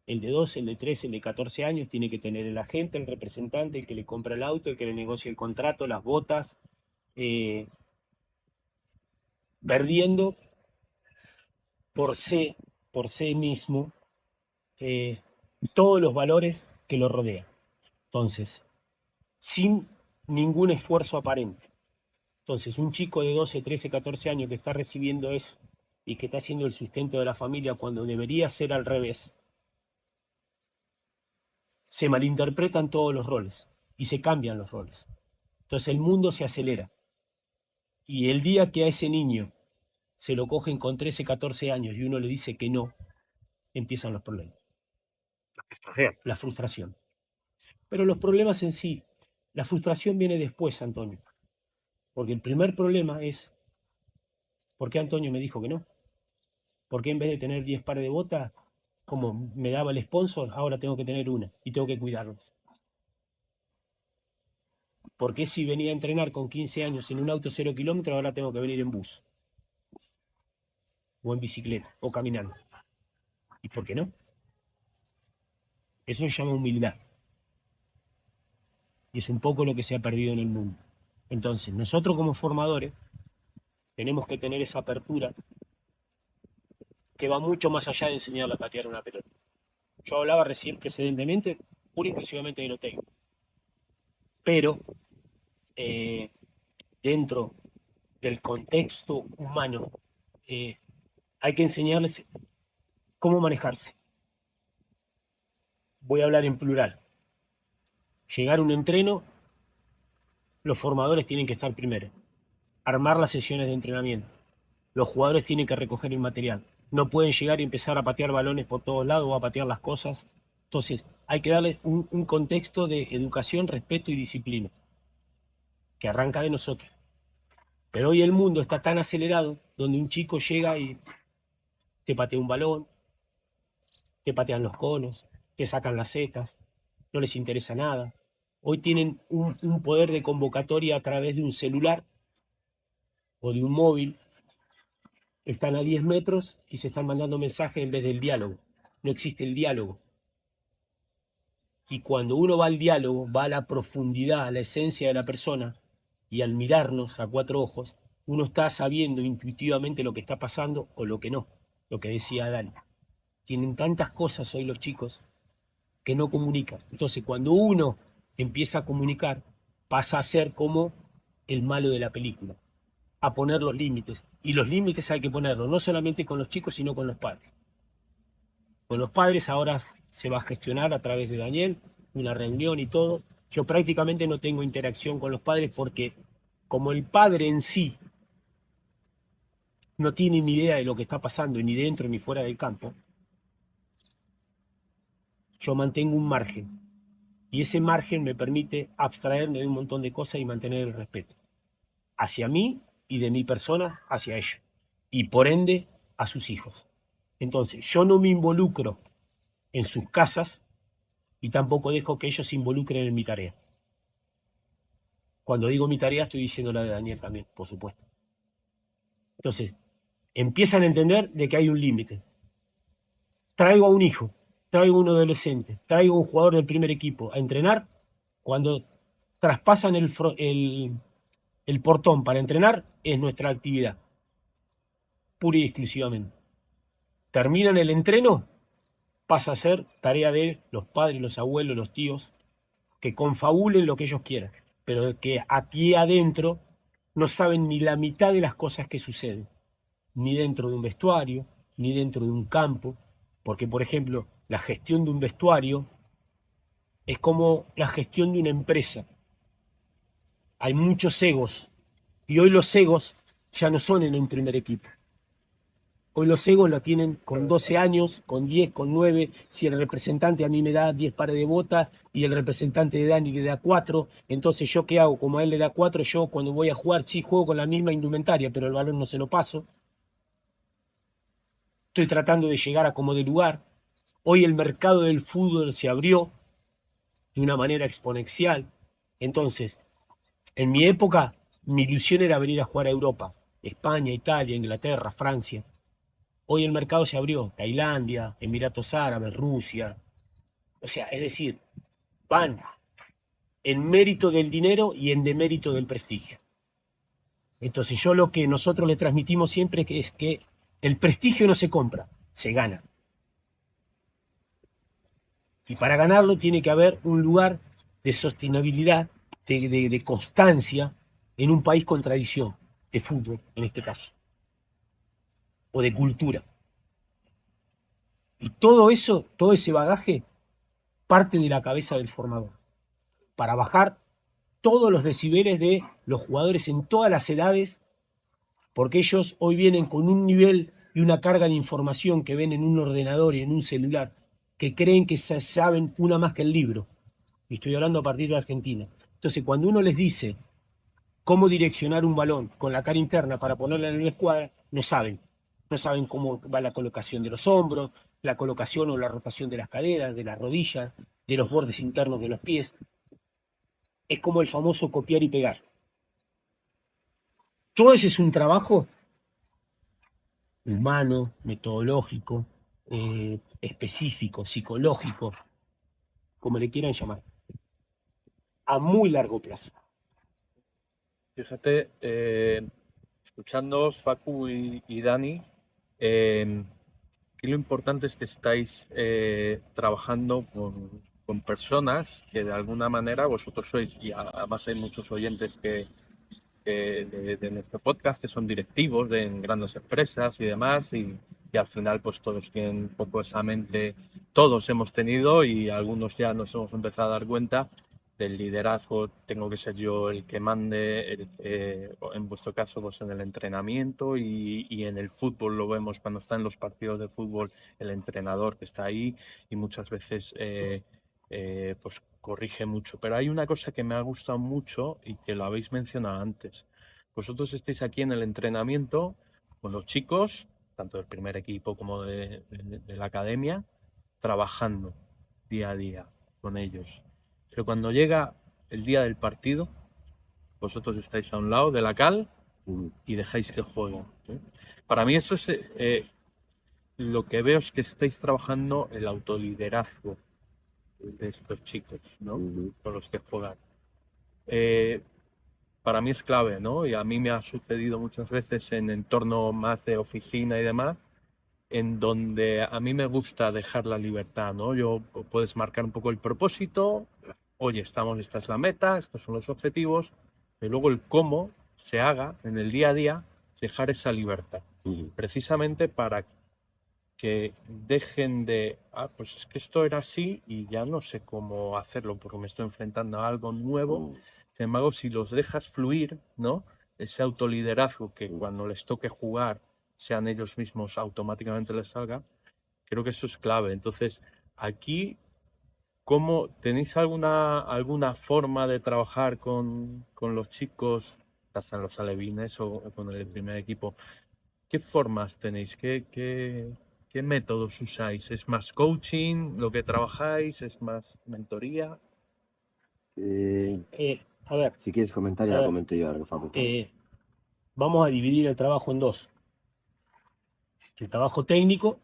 El de 12, el de 13, el de 14 años tiene que tener el agente, el representante, el que le compra el auto, el que le negocia el contrato, las botas, perdiendo por sí mismo todos los valores que lo rodean. Entonces, sin ningún esfuerzo aparente. Entonces, un chico de 12, 13, 14 años que está recibiendo eso y que está haciendo el sustento de la familia cuando debería ser al revés, se malinterpretan todos los roles y se cambian los roles. Entonces el mundo se acelera. Y el día que a ese niño se lo cogen con 13, 14 años y uno le dice que no, empiezan los problemas. La frustración. Pero los problemas en sí, la frustración viene después, Antonio. Porque el primer problema es, ¿por qué Antonio me dijo que no? ¿Por qué en vez de tener 10 pares de botas, como me daba el sponsor, ahora tengo que tener una y tengo que cuidarlos? ¿Por qué si venía a entrenar con 15 años en un auto 0 kilómetros, ahora tengo que venir en bus? O en bicicleta, o caminando. ¿Y por qué no? Eso se llama humildad. Y es un poco lo que se ha perdido en el mundo. Entonces, nosotros como formadores tenemos que tener esa apertura que va mucho más allá de enseñarle a patear una pelota. Yo hablaba recién precedentemente, pura y exclusivamente de lo técnico. Pero dentro del contexto humano hay que enseñarles cómo manejarse. Voy a hablar en plural. Llegar a un entreno, los formadores tienen que estar primero. Armar las sesiones de entrenamiento. Los jugadores tienen que recoger el material. No pueden llegar y empezar a patear balones por todos lados o a patear las cosas. Entonces, hay que darle un contexto de educación, respeto y disciplina, que arranca de nosotros. Pero hoy el mundo está tan acelerado, donde un chico llega y te patea un balón, te patean los conos, te sacan las secas, no les interesa nada. Hoy tienen un poder de convocatoria a través de un celular o de un móvil. Están a 10 metros y se están mandando mensajes en vez del diálogo. No existe el diálogo. Y cuando uno va al diálogo, va a la profundidad, a la esencia de la persona, y al mirarnos a 4 ojos, uno está sabiendo intuitivamente lo que está pasando o lo que no, lo que decía Dani. Tienen tantas cosas hoy los chicos que no comunican. Entonces, cuando uno empieza a comunicar, pasa a ser como el malo de la película, a poner los límites. Y los límites hay que ponerlos no solamente con los chicos, sino con los padres. Con los padres ahora se va a gestionar a través de Daniel, una reunión y todo. Yo prácticamente no tengo interacción con los padres porque como el padre en sí no tiene ni idea de lo que está pasando ni dentro ni fuera del campo, yo mantengo un margen. Y ese margen me permite abstraerme de un montón de cosas y mantener el respeto hacia mí y de mi persona hacia ellos. Y por ende a sus hijos. Entonces, yo no me involucro en sus casas y tampoco dejo que ellos se involucren en mi tarea. Cuando digo mi tarea, estoy diciendo la de Daniel también, por supuesto. Entonces, empiezan a entender de que hay un límite. Traigo a un hijo, traigo a un adolescente, traigo a un jugador del primer equipo a entrenar. Cuando traspasan el portón para entrenar, es nuestra actividad, pura y exclusivamente. Terminan el entreno, pasa a ser tarea de los padres, los abuelos, los tíos, que confabulen lo que ellos quieran, pero que aquí adentro no saben ni la mitad de las cosas que suceden, ni dentro de un vestuario, ni dentro de un campo, porque por ejemplo, la gestión de un vestuario es como la gestión de una empresa. Hay muchos egos, y hoy los egos ya no son en un primer equipo. Hoy los egos lo tienen con 12 años, con 10, con 9. Si el representante a mí me da 10 pares de botas y el representante de Dani le da 4, entonces ¿yo qué hago? Como a él le da 4, yo cuando voy a jugar sí juego con la misma indumentaria, pero el balón no se lo paso. Estoy tratando de llegar a como de lugar. Hoy el mercado del fútbol se abrió de una manera exponencial. Entonces, en mi época, mi ilusión era venir a jugar a Europa. España, Italia, Inglaterra, Francia. Hoy el mercado se abrió, Tailandia, Emiratos Árabes, Rusia. O sea, es decir, van en mérito del dinero y en demérito del prestigio. Entonces yo lo que nosotros le transmitimos siempre es que el prestigio no se compra, se gana. Y para ganarlo tiene que haber un lugar de sostenibilidad, de constancia en un país con tradición, de fútbol en este caso, o de cultura. Y todo eso, todo ese bagaje, parte de la cabeza del formador, para bajar todos los decibeles de los jugadores en todas las edades, porque ellos hoy vienen con un nivel y una carga de información que ven en un ordenador y en un celular, que creen que saben una más que el libro. Y estoy hablando a partir de Argentina. Entonces, cuando uno les dice cómo direccionar un balón con la cara interna para ponerla en la escuadra, no saben. No saben cómo va la colocación de los hombros, la colocación o la rotación de las caderas, de las rodillas, de los bordes internos de los pies. Es como el famoso copiar y pegar. Todo ese es un trabajo humano, metodológico, específico, psicológico, como le quieran llamar, a muy largo plazo. Fíjate, escuchándoos, Facu y Dani, que lo importante es que estáis trabajando con personas que de alguna manera vosotros sois, y además hay muchos oyentes de nuestro podcast que son directivos en grandes empresas y demás, y al final pues todos tienen un poco esa mente, todos hemos tenido y algunos ya nos hemos empezado a dar cuenta del liderazgo. Tengo que ser yo el que mande, en vuestro caso pues en el entrenamiento y en el fútbol lo vemos cuando está en los partidos de fútbol el entrenador que está ahí y muchas veces pues corrige mucho. Pero hay una cosa que me ha gustado mucho y que lo habéis mencionado antes. Vosotros estáis aquí en el entrenamiento con los chicos, tanto del primer equipo como de la academia, trabajando día a día con ellos. Pero cuando llega el día del partido, vosotros estáis a un lado de la cal y dejáis que jueguen. Para mí eso es lo que veo, es que estáis trabajando el autoliderazgo de estos chicos, ¿no? Con los que juegan. Para mí es clave, ¿no? Y a mí me ha sucedido muchas veces en entorno más de oficina y demás, en donde a mí me gusta dejar la libertad, ¿no? Puedes marcar un poco el propósito, oye, esta es la meta, estos son los objetivos, pero luego el cómo se haga en el día a día, dejar esa libertad, precisamente para que dejen de, pues es que esto era así y ya no sé cómo hacerlo porque me estoy enfrentando a algo nuevo. Sin embargo, si los dejas fluir, ¿no? Ese autoliderazgo que cuando les toque jugar sean ellos mismos, automáticamente les salga, creo que eso es clave. Entonces, aquí, ¿cómo tenéis alguna forma de trabajar con los chicos, hasta en los alevines o con el primer equipo? ¿Qué formas tenéis? ¿Qué métodos usáis? ¿Es más coaching lo que trabajáis? ¿Es más mentoría? A ver, Si quieres comentar, ya lo comento yo ahora, Facu. vamos a dividir el trabajo en dos. El trabajo técnico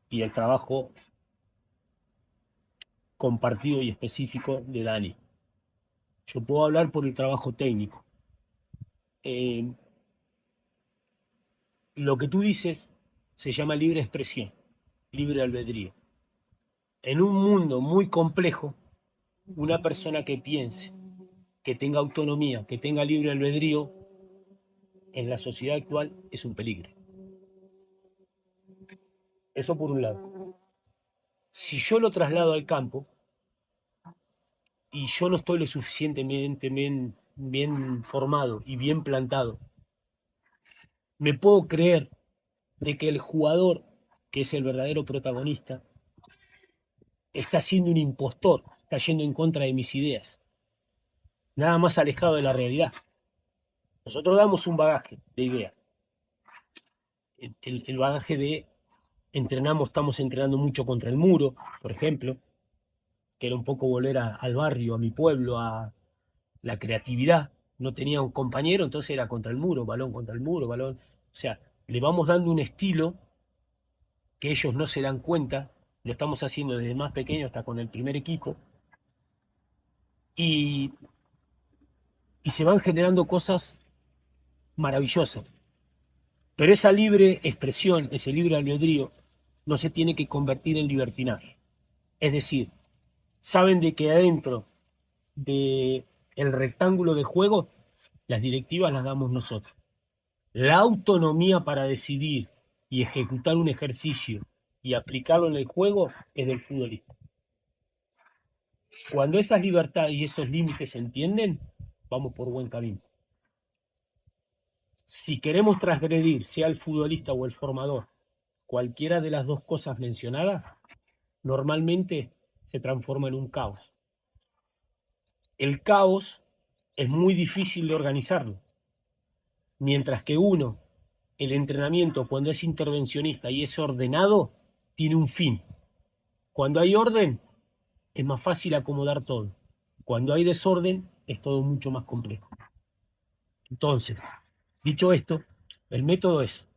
y el trabajo compartido y específico de Dani. Yo puedo hablar por el trabajo técnico. Lo que tú dices se llama libre expresión, libre albedrío. En un mundo muy complejo, una persona que piense, que tenga autonomía, que tenga libre albedrío, en la sociedad actual es un peligro. Eso por un lado. Si yo lo traslado al campo y yo no estoy lo suficientemente bien formado y bien plantado, me puedo creer de que el jugador, que es el verdadero protagonista, está siendo un impostor, está yendo en contra de mis ideas, nada más alejado de la realidad. Nosotros damos un bagaje de idea, el bagaje de estamos entrenando mucho contra el muro, por ejemplo, que era un poco volver al barrio, a mi pueblo, a la creatividad. No tenía un compañero, entonces era contra el muro, balón contra el muro, balón. O sea, le vamos dando un estilo que ellos no se dan cuenta, lo estamos haciendo desde más pequeño hasta con el primer equipo, y se van generando cosas maravillosas. Pero esa libre expresión, ese libre albedrío, no se tiene que convertir en libertinaje. Es decir, saben de que adentro del rectángulo de juego, las directivas las damos nosotros. La autonomía para decidir y ejecutar un ejercicio y aplicarlo en el juego es del futbolista. Cuando esas libertades y esos límites se entienden, vamos por buen camino. Si queremos transgredir, sea el futbolista o el formador, cualquiera de las dos cosas mencionadas, normalmente se transforma en un caos. El caos es muy difícil de organizarlo, mientras que el entrenamiento, cuando es intervencionista y es ordenado, tiene un fin. Cuando hay orden, es más fácil acomodar todo. Cuando hay desorden, es todo mucho más complejo. Entonces, dicho esto, el método es: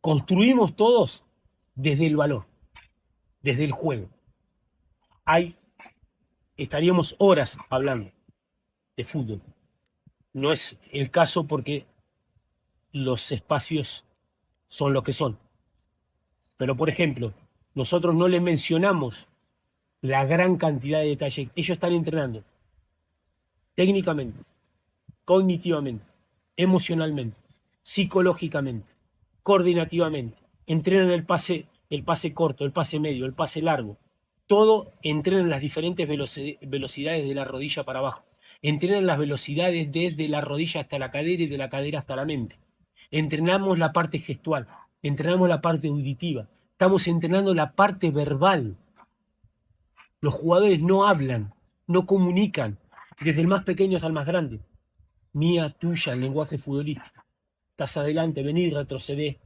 construimos todos desde el valor, desde el juego. Estaríamos horas hablando de fútbol. No es el caso porque los espacios son lo que son. Pero, por ejemplo, nosotros no les mencionamos la gran cantidad de detalles. Ellos están entrenando técnicamente, cognitivamente, emocionalmente, psicológicamente, coordinativamente. Entrenan el pase corto, el pase medio, el pase largo. Todo entrenan las diferentes velocidades de la rodilla para abajo. Entrenan las velocidades desde la rodilla hasta la cadera y de la cadera hasta la mente. Entrenamos la parte gestual, entrenamos la parte auditiva, estamos entrenando la parte verbal. Los jugadores no hablan, no comunican, desde el más pequeño hasta el más grande. Mía, tuya, el lenguaje futbolístico. Estás adelante, vení, retrocedé.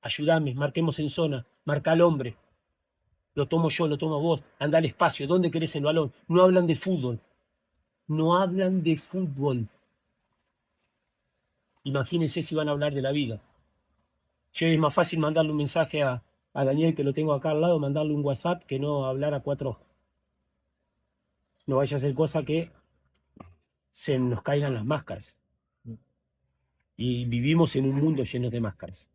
Ayúdame, marquemos en zona, marca al hombre. Lo tomo yo, lo tomo vos, anda al espacio, ¿dónde querés el balón? No hablan de fútbol. No hablan de fútbol. Imagínense si van a hablar de la vida. Yo es más fácil mandarle un mensaje a Daniel, que lo tengo acá al lado, mandarle un WhatsApp, que no hablar a cuatro ojos. No vaya a ser cosa que se nos caigan las máscaras. Y vivimos en un mundo lleno de máscaras.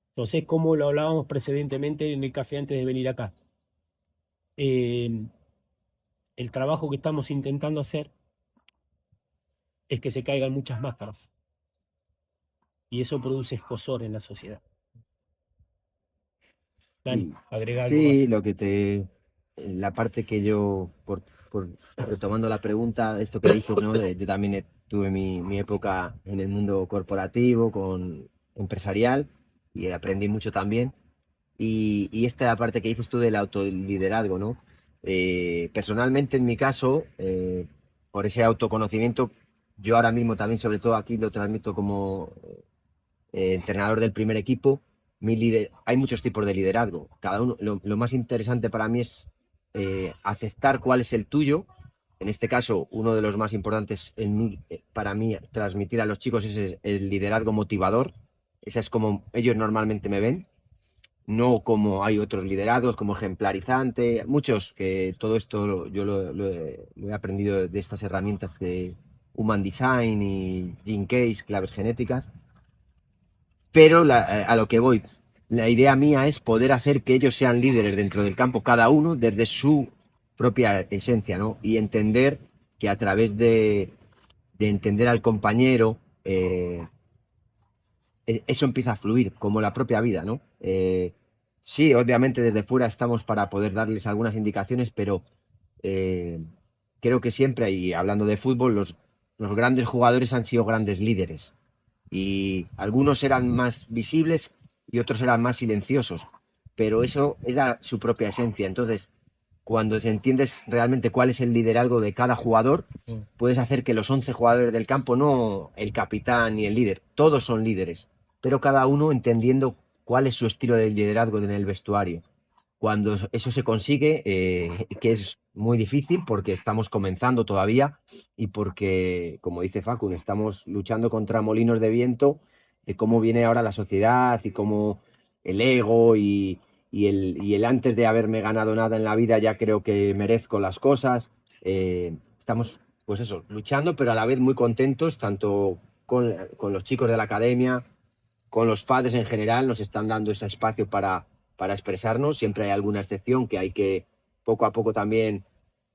Entonces, como lo hablábamos precedentemente en el café antes de venir acá, el trabajo que estamos intentando hacer es que se caigan muchas máscaras. Y eso produce escozor en la sociedad. Dani, agrega algo Sí, más. la parte que yo, retomando la pregunta, esto que dices, ¿no? Yo también tuve mi época en el mundo corporativo, empresarial, y aprendí mucho también. Y esta parte que dices tú del autoliderazgo, ¿no? Personalmente, en mi caso, por ese autoconocimiento, yo ahora mismo también, sobre todo aquí, lo transmito como entrenador del primer equipo. Hay muchos tipos de liderazgo. Cada uno, lo más interesante para mí es aceptar cuál es el tuyo. En este caso, uno de los más importantes para mí transmitir a los chicos es el liderazgo motivador. Esa es como ellos normalmente me ven, no como hay otros liderazgos como ejemplarizante, muchos, que todo esto yo lo he aprendido de estas herramientas de Human Design y Gene Keys, claves genéticas. Pero a lo que voy, la idea mía es poder hacer que ellos sean líderes dentro del campo, cada uno desde su propia esencia, ¿no? Y entender que a través de entender al compañero, eso empieza a fluir, como la propia vida, ¿no? Sí, obviamente desde fuera estamos para poder darles algunas indicaciones, pero creo que siempre, y hablando de fútbol, los grandes jugadores han sido grandes líderes. Y algunos eran más visibles y otros eran más silenciosos, pero eso era su propia esencia. Entonces, cuando entiendes realmente cuál es el liderazgo de cada jugador, Mm. puedes hacer que los 11 jugadores del campo, no el capitán ni el líder, todos son líderes, pero cada uno entendiendo cuál es su estilo de liderazgo en el vestuario. Cuando eso se consigue, que es muy difícil porque estamos comenzando todavía y porque, como dice Facu, estamos luchando contra molinos de viento de cómo viene ahora la sociedad y cómo el ego y el antes de haberme ganado nada en la vida ya creo que merezco las cosas. Estamos, pues eso, luchando, pero a la vez muy contentos, tanto con los chicos de la academia, con los padres en general, nos están dando ese espacio para expresarnos. Siempre hay alguna excepción que hay que poco a poco también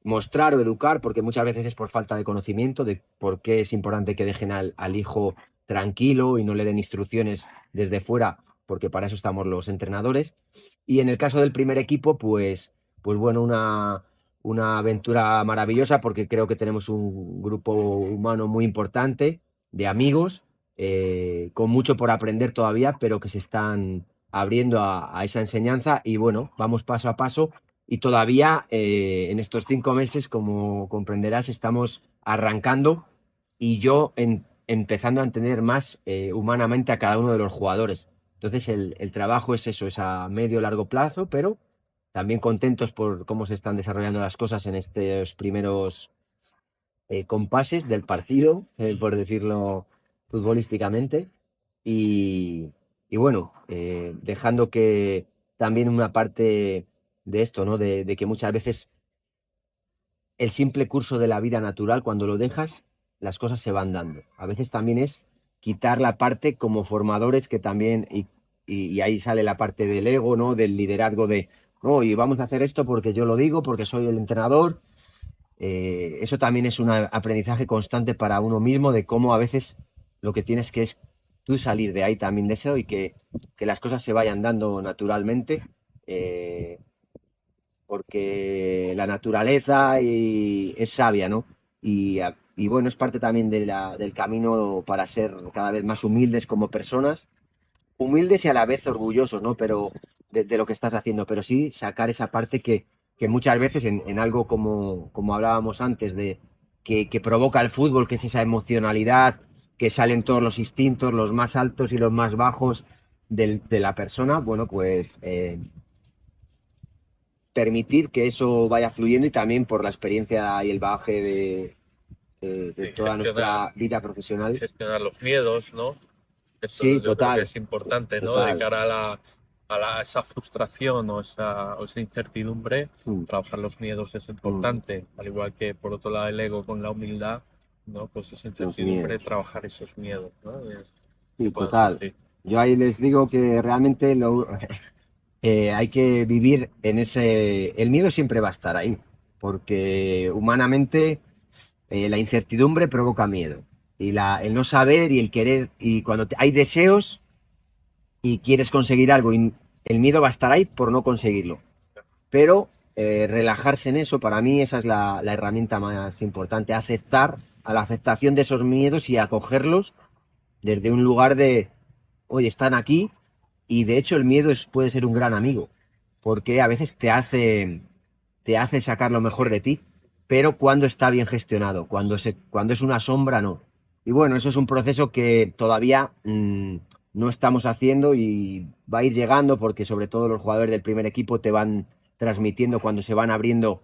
mostrar o educar, porque muchas veces es por falta de conocimiento de por qué es importante que dejen al hijo tranquilo y no le den instrucciones desde fuera, porque para eso estamos los entrenadores. Y en el caso del primer equipo, pues bueno, una aventura maravillosa, porque creo que tenemos un grupo humano muy importante de amigos, con mucho por aprender todavía, pero que se están abriendo a esa enseñanza y bueno, vamos paso a paso y todavía en estos 5 meses, como comprenderás, estamos arrancando y yo empezando a entender más humanamente a cada uno de los jugadores. Entonces el trabajo es eso, es a medio largo plazo, pero también contentos por cómo se están desarrollando las cosas en estos primeros compases del partido, por decirlo futbolísticamente. Y, y bueno, dejando que también una parte de esto, ¿no? De que muchas veces el simple curso de la vida natural, cuando lo dejas, las cosas se van dando. A veces también es quitar la parte como formadores que también, y ahí sale la parte del ego, ¿no? Del liderazgo de, no, y vamos a hacer esto porque yo lo digo, porque soy el entrenador. Eso también es un aprendizaje constante para uno mismo de cómo a veces lo que tienes que es tú salir de ahí también de eso y que las cosas se vayan dando naturalmente, porque la naturaleza es sabia, ¿no? Y bueno, es parte también del camino para ser cada vez más humildes como personas, humildes y a la vez orgullosos, ¿no? Pero de lo que estás haciendo, pero sí sacar esa parte que muchas veces en algo como hablábamos antes, que provoca el fútbol, que es esa emocionalidad, que salen todos los instintos, los más altos y los más bajos de la persona, bueno, pues permitir que eso vaya fluyendo y también por la experiencia y el bagaje de Sí, toda nuestra vida profesional. gestionar los miedos, ¿no? Eso Sí, yo creo que total, es importante, ¿no? De total. cara a esa frustración o esa incertidumbre, Mm, trabajar los miedos es importante, al igual que por otro lado el ego con la humildad, ¿no? Pues esa los incertidumbre, miedos. trabajar esos miedos, ¿no? Que Sí, puedan total. surgir. Yo ahí les digo que realmente hay que vivir en ese. El miedo siempre va a estar ahí, porque humanamente la incertidumbre provoca miedo. Y el no saber y el querer, y cuando hay deseos y quieres conseguir algo, y el miedo va a estar ahí por no conseguirlo. Pero relajarse en eso, para mí esa es la herramienta más importante, aceptar, a la aceptación de esos miedos y acogerlos desde un lugar de, oye, están aquí y de hecho el miedo puede ser un gran amigo, porque a veces te hace sacar lo mejor de ti, pero cuando está bien gestionado, cuando es una sombra, no. Y bueno, eso es un proceso que todavía no estamos haciendo y va a ir llegando porque sobre todo los jugadores del primer equipo te van transmitiendo cuando se van abriendo,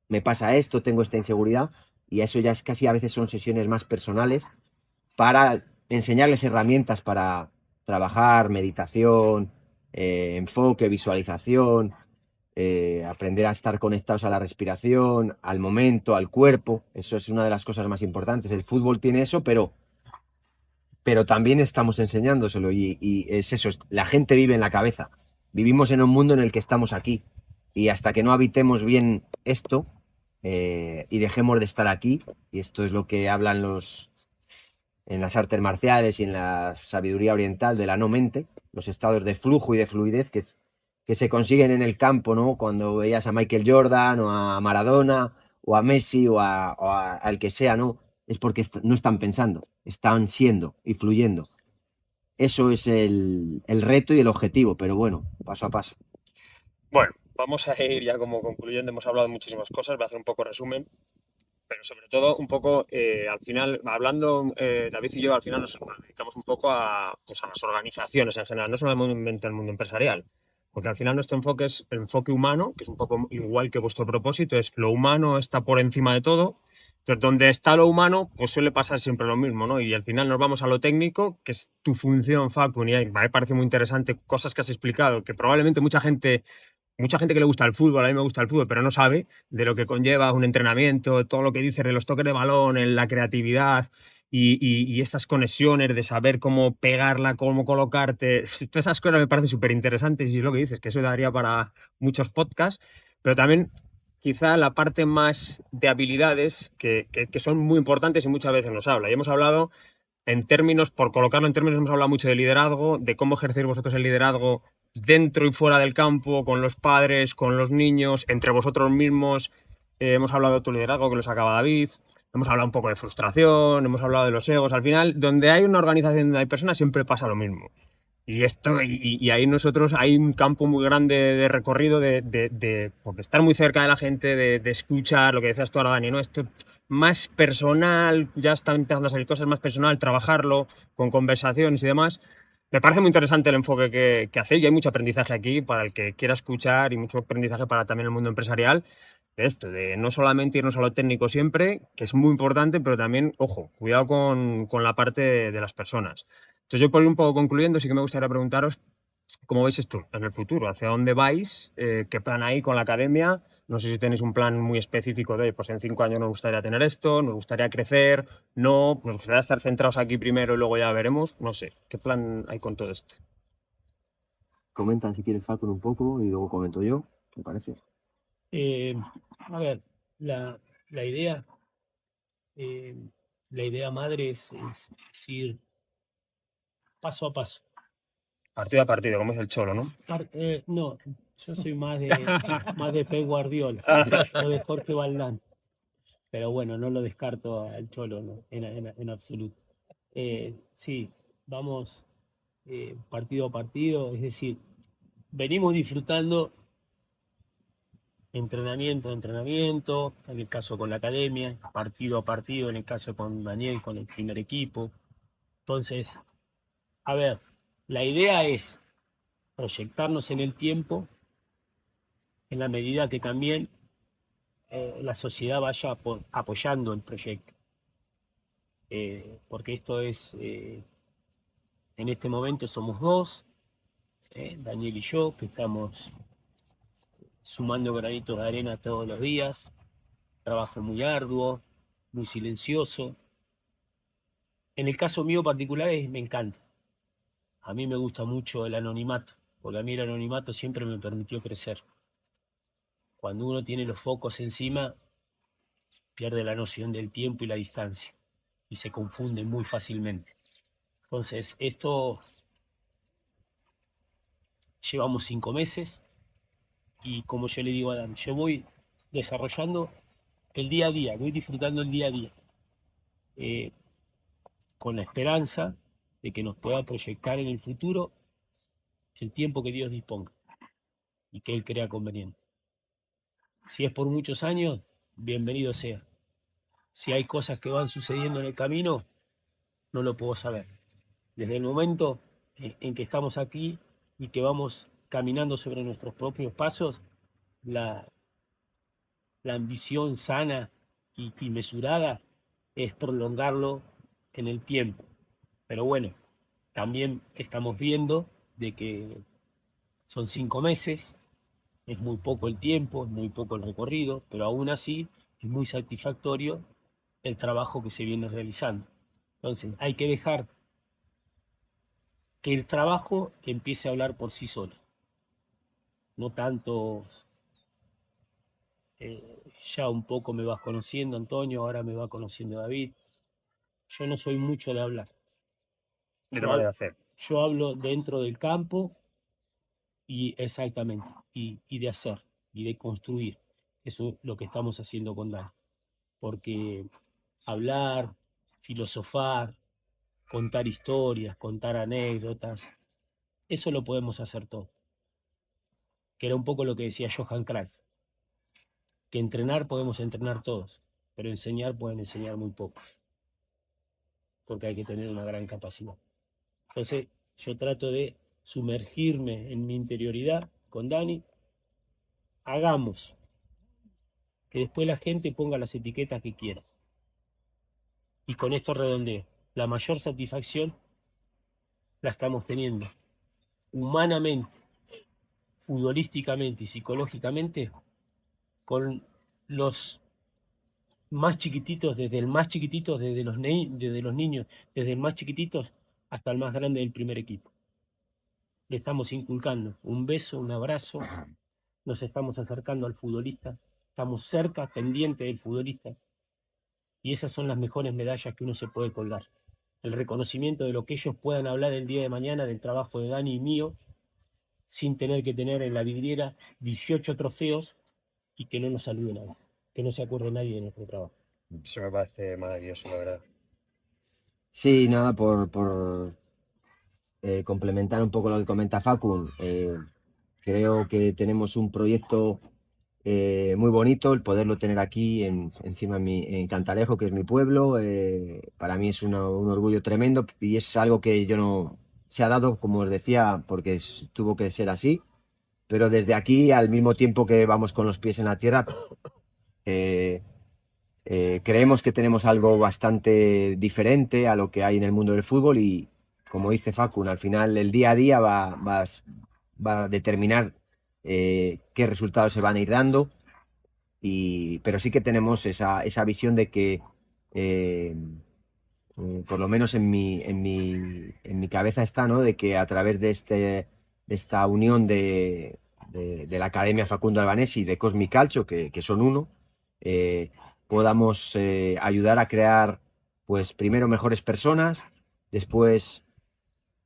me pasa esto, tengo esta inseguridad, y eso ya es casi a veces son sesiones más personales para enseñarles herramientas para trabajar, meditación, enfoque, visualización, aprender a estar conectados a la respiración, al momento, al cuerpo. Eso es una de las cosas más importantes. El fútbol tiene eso, pero también estamos enseñándoselo y es eso, la gente vive en la cabeza. Vivimos en un mundo en el que estamos aquí. Y hasta que no habitemos bien esto y dejemos de estar aquí, y esto es lo que hablan en las artes marciales y en la sabiduría oriental de la no mente, los estados de flujo y de fluidez que se consiguen en el campo, ¿no? Cuando veías a Michael Jordan o a Maradona o a Messi al que sea, ¿no? Es porque no están pensando, están siendo y fluyendo. Eso es el reto y el objetivo, pero bueno, paso a paso. Bueno, vamos a ir ya como concluyendo, hemos hablado de muchísimas cosas, voy a hacer un poco resumen, pero sobre todo un poco, al final, hablando, David y yo, al final nos dedicamos un poco pues a las organizaciones en general, no solamente al mundo empresarial, porque al final nuestro enfoque es el enfoque humano, que es un poco igual que vuestro propósito, es lo humano está por encima de todo. Entonces, donde está lo humano, pues suele pasar siempre lo mismo, ¿no? Y al final nos vamos a lo técnico, que es tu función, Facu, y ahí me parece muy interesante cosas que has explicado, que probablemente mucha gente que le gusta el fútbol, a mí me gusta el fútbol, pero no sabe de lo que conlleva un entrenamiento, todo lo que dices de los toques de balón, en la creatividad y esas conexiones de saber cómo pegarla, cómo colocarte. Todas esas cosas me parecen súper interesantes y es lo que dices, que eso daría para muchos podcasts, pero también quizá la parte más de habilidades que son muy importantes y muchas veces nos habla. Y hemos hablado en términos, por colocarlo en términos, hemos hablado mucho de liderazgo, de cómo ejercer vosotros el liderazgo dentro y fuera del campo, con los padres, con los niños, entre vosotros mismos. Hemos hablado de tu liderazgo, que lo sacaba David. Hemos hablado un poco de frustración, hemos hablado de los egos. Al final, donde hay una organización, donde hay personas, siempre pasa lo mismo. Y ahí nosotros hay un campo muy grande de recorrido pues, de estar muy cerca de la gente, de escuchar lo que decías tú ahora, Dani, ¿no? Esto más personal, ya están empezando a salir cosas más personal, trabajarlo con conversaciones y demás. Me parece muy interesante el enfoque que hacéis y hay mucho aprendizaje aquí para el que quiera escuchar y mucho aprendizaje para también el mundo empresarial. De esto, de no solamente irnos a lo técnico siempre, que es muy importante, pero también, ojo, cuidado con la parte de las personas. Entonces yo por ir un poco concluyendo, sí que me gustaría preguntaros cómo veis esto en el futuro, hacia dónde vais, qué plan hay con la academia, no sé si tenéis un plan muy específico de, pues en 5 años nos gustaría tener esto, nos gustaría crecer, no, nos gustaría estar centrados aquí primero y luego ya veremos, no sé, ¿qué plan hay con todo esto? Comentan si quieres Falcon un poco y luego comento yo, ¿te parece? A ver, la, la idea, eh, la idea madre es ir paso a paso. Partido a partido, como es el Cholo, ¿no? No, yo soy más de Pep Guardiola o de Jorge Valdán. Pero bueno, no lo descarto al Cholo, ¿no? En absoluto. Sí, vamos partido a partido, es decir, venimos disfrutando entrenamiento a entrenamiento, en el caso con la academia, partido a partido, en el caso con Daniel, con el primer equipo. Entonces, a ver, la idea es proyectarnos en el tiempo en la medida que también la sociedad vaya apoyando el proyecto. Porque esto es, en este momento somos dos, Daniel y yo, que estamos sumando granitos de arena todos los días, trabajo muy arduo, muy silencioso. En el caso mío particular me encanta. A mí me gusta mucho el anonimato, porque a mí el anonimato siempre me permitió crecer. Cuando uno tiene los focos encima, pierde la noción del tiempo y la distancia, y se confunde muy fácilmente. Entonces, esto llevamos 5 meses, y como yo le digo a Dan, yo voy desarrollando el día a día, voy disfrutando el día a día, con la esperanza de que nos pueda proyectar en el futuro el tiempo que Dios disponga y que Él crea conveniente. Si es por muchos años, bienvenido sea. Si hay cosas que van sucediendo en el camino, no lo puedo saber. Desde el momento en que estamos aquí y que vamos caminando sobre nuestros propios pasos, la ambición sana y mesurada es prolongarlo en el tiempo. Pero bueno, también estamos viendo de que son 5 meses, es muy poco el tiempo, es muy poco el recorrido, pero aún así es muy satisfactorio el trabajo que se viene realizando. Entonces, hay que dejar que el trabajo empiece a hablar por sí solo, no tanto Ya un poco me vas conociendo, Antonio, ahora me va conociendo David. Yo no soy mucho de hablar. Ni Yo, de manera de hacer. yo hablo dentro del campo y exactamente, y de hacer, y de construir. Eso es lo que estamos haciendo con Dani. Porque hablar, filosofar, contar historias, contar anécdotas, eso lo podemos hacer todo. Que era un poco lo que decía Johan Cruyff, que entrenar podemos entrenar todos, pero enseñar pueden enseñar muy pocos, porque hay que tener una gran capacidad. Entonces, yo trato de sumergirme en mi interioridad con Dani. Hagamos que después la gente ponga las etiquetas que quiera. Y con esto redondeo. La mayor satisfacción la estamos teniendo humanamente, futbolísticamente y psicológicamente con los más chiquititos, desde el más chiquitito, desde los niños, desde el más chiquititos hasta el más grande del primer equipo. Le estamos inculcando un beso, un abrazo, nos estamos acercando al futbolista, estamos cerca, pendiente del futbolista, y esas son las mejores medallas que uno se puede colgar. El reconocimiento de lo que ellos puedan hablar el día de mañana del trabajo de Dani y mío, sin tener que tener en la vidriera 18 trofeos y que no nos salude nadie, que no se acuerde nadie de nuestro trabajo. Eso me parece maravilloso, la verdad. Sí, nada, por complementar un poco lo que comenta Facu, creo que tenemos un proyecto muy bonito, el poderlo tener aquí encima en Cantalejo, que es mi pueblo. Para mí es un orgullo tremendo y es algo que yo no se ha dado, como os decía, porque tuvo que ser así. Pero desde aquí, al mismo tiempo que vamos con los pies en la tierra, eh, creemos que tenemos algo bastante diferente a lo que hay en el mundo del fútbol y, como dice Facun, al final el día a día va a determinar qué resultados se van a ir dando, pero sí que tenemos esa visión de que, eh, por lo menos en mi cabeza está, ¿no? De que a través de esta unión de la Academia Facundo Albanesi y de Cosmic Calcio, que son uno, eh, podamos ayudar a crear, pues primero mejores personas, después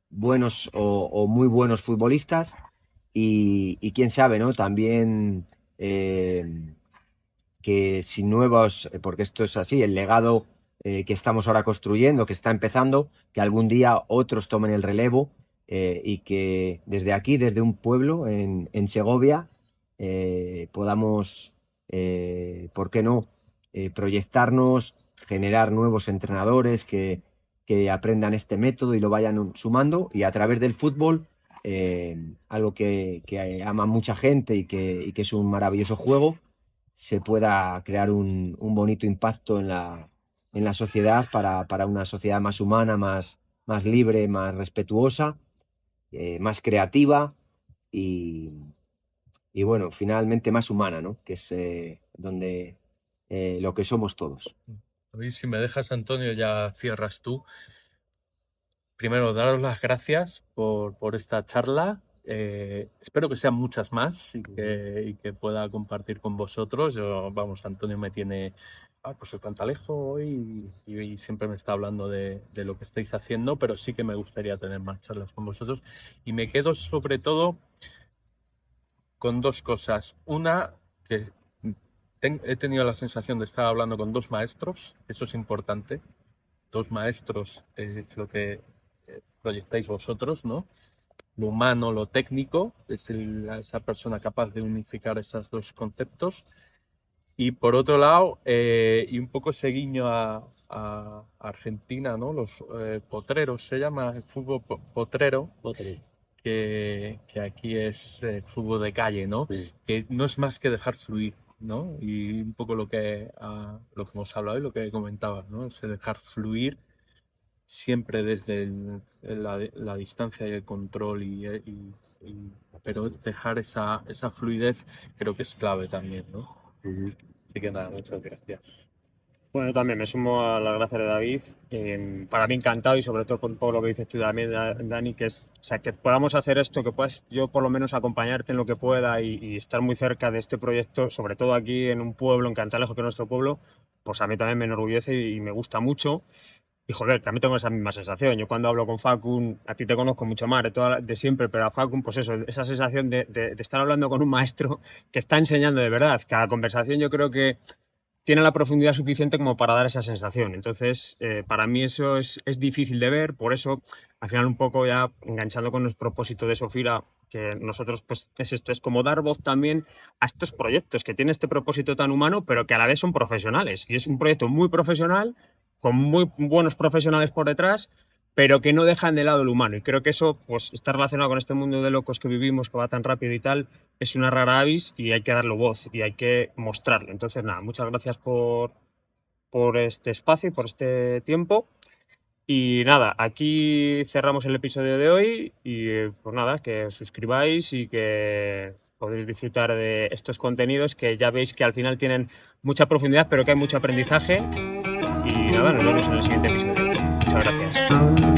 buenos o muy buenos futbolistas y quién sabe, ¿no? También que sin nuevos, porque esto es así, el legado que estamos ahora construyendo, que está empezando, que algún día otros tomen el relevo y que desde aquí, desde un pueblo en Segovia, podamos, ¿por qué no?, proyectarnos, generar nuevos entrenadores que aprendan este método y lo vayan sumando y a través del fútbol, algo que ama mucha gente y que es un maravilloso juego, se pueda crear un bonito impacto en la sociedad para una sociedad más humana, más libre, más respetuosa, más creativa y, y, bueno, finalmente más humana, ¿no? Que es donde lo que somos todos. A mí, si me dejas, Antonio, ya cierras tú. Primero, daros las gracias por esta charla. Espero que sean muchas más y que pueda compartir con vosotros. Yo, vamos, Antonio me tiene pues el Cantalejo hoy y siempre me está hablando de lo que estáis haciendo, pero sí que me gustaría tener más charlas con vosotros. Y me quedo sobre todo con dos cosas. Una, que he tenido la sensación de estar hablando con dos maestros, eso es importante. Dos maestros es lo que proyectáis vosotros, ¿no? Lo humano, lo técnico, es esa persona capaz de unificar esos dos conceptos. Y por otro lado, y un poco ese guiño a Argentina, ¿no? Los potreros, se llama el fútbol potrero, que aquí es fútbol de calle, ¿no? Sí. Que no es más que dejar fluir, ¿no? Y un poco lo que hemos hablado y lo que comentabas, ¿no? Es dejar fluir siempre desde la distancia y el control, pero dejar esa fluidez creo que es clave también, ¿no? Así que nada, muchas gracias. Bueno, yo también me sumo a las gracias de David. Para mí encantado y sobre todo con todo lo que dices tú también, Dani, que es, o sea, que podamos hacer esto, que puedas yo por lo menos acompañarte en lo que pueda y estar muy cerca de este proyecto, sobre todo aquí en un pueblo, en Cantalejo, que es nuestro pueblo, pues a mí también me enorgullece y me gusta mucho. Y joder, también tengo esa misma sensación. Yo cuando hablo con Facun, a ti te conozco mucho más de siempre, pero a Facun, pues eso, esa sensación de estar hablando con un maestro que está enseñando de verdad. Cada conversación yo creo que tiene la profundidad suficiente como para dar esa sensación. Entonces, para mí eso es difícil de ver, por eso, al final un poco ya enganchando con el propósito de Sofira, que nosotros, pues es esto, es como dar voz también a estos proyectos que tienen este propósito tan humano, pero que a la vez son profesionales. Y es un proyecto muy profesional, con muy buenos profesionales por detrás, pero que no dejan de lado el humano. Y creo que eso pues, está relacionado con este mundo de locos que vivimos, que va tan rápido y tal, es una rara avis y hay que darle voz y hay que mostrarlo. Entonces, nada, muchas gracias por este espacio y por este tiempo. Y nada, aquí cerramos el episodio de hoy y pues nada, que os suscribáis y que podéis disfrutar de estos contenidos que ya veis que al final tienen mucha profundidad, pero que hay mucho aprendizaje. Y nada, nos vemos en el siguiente episodio. Muchas gracias.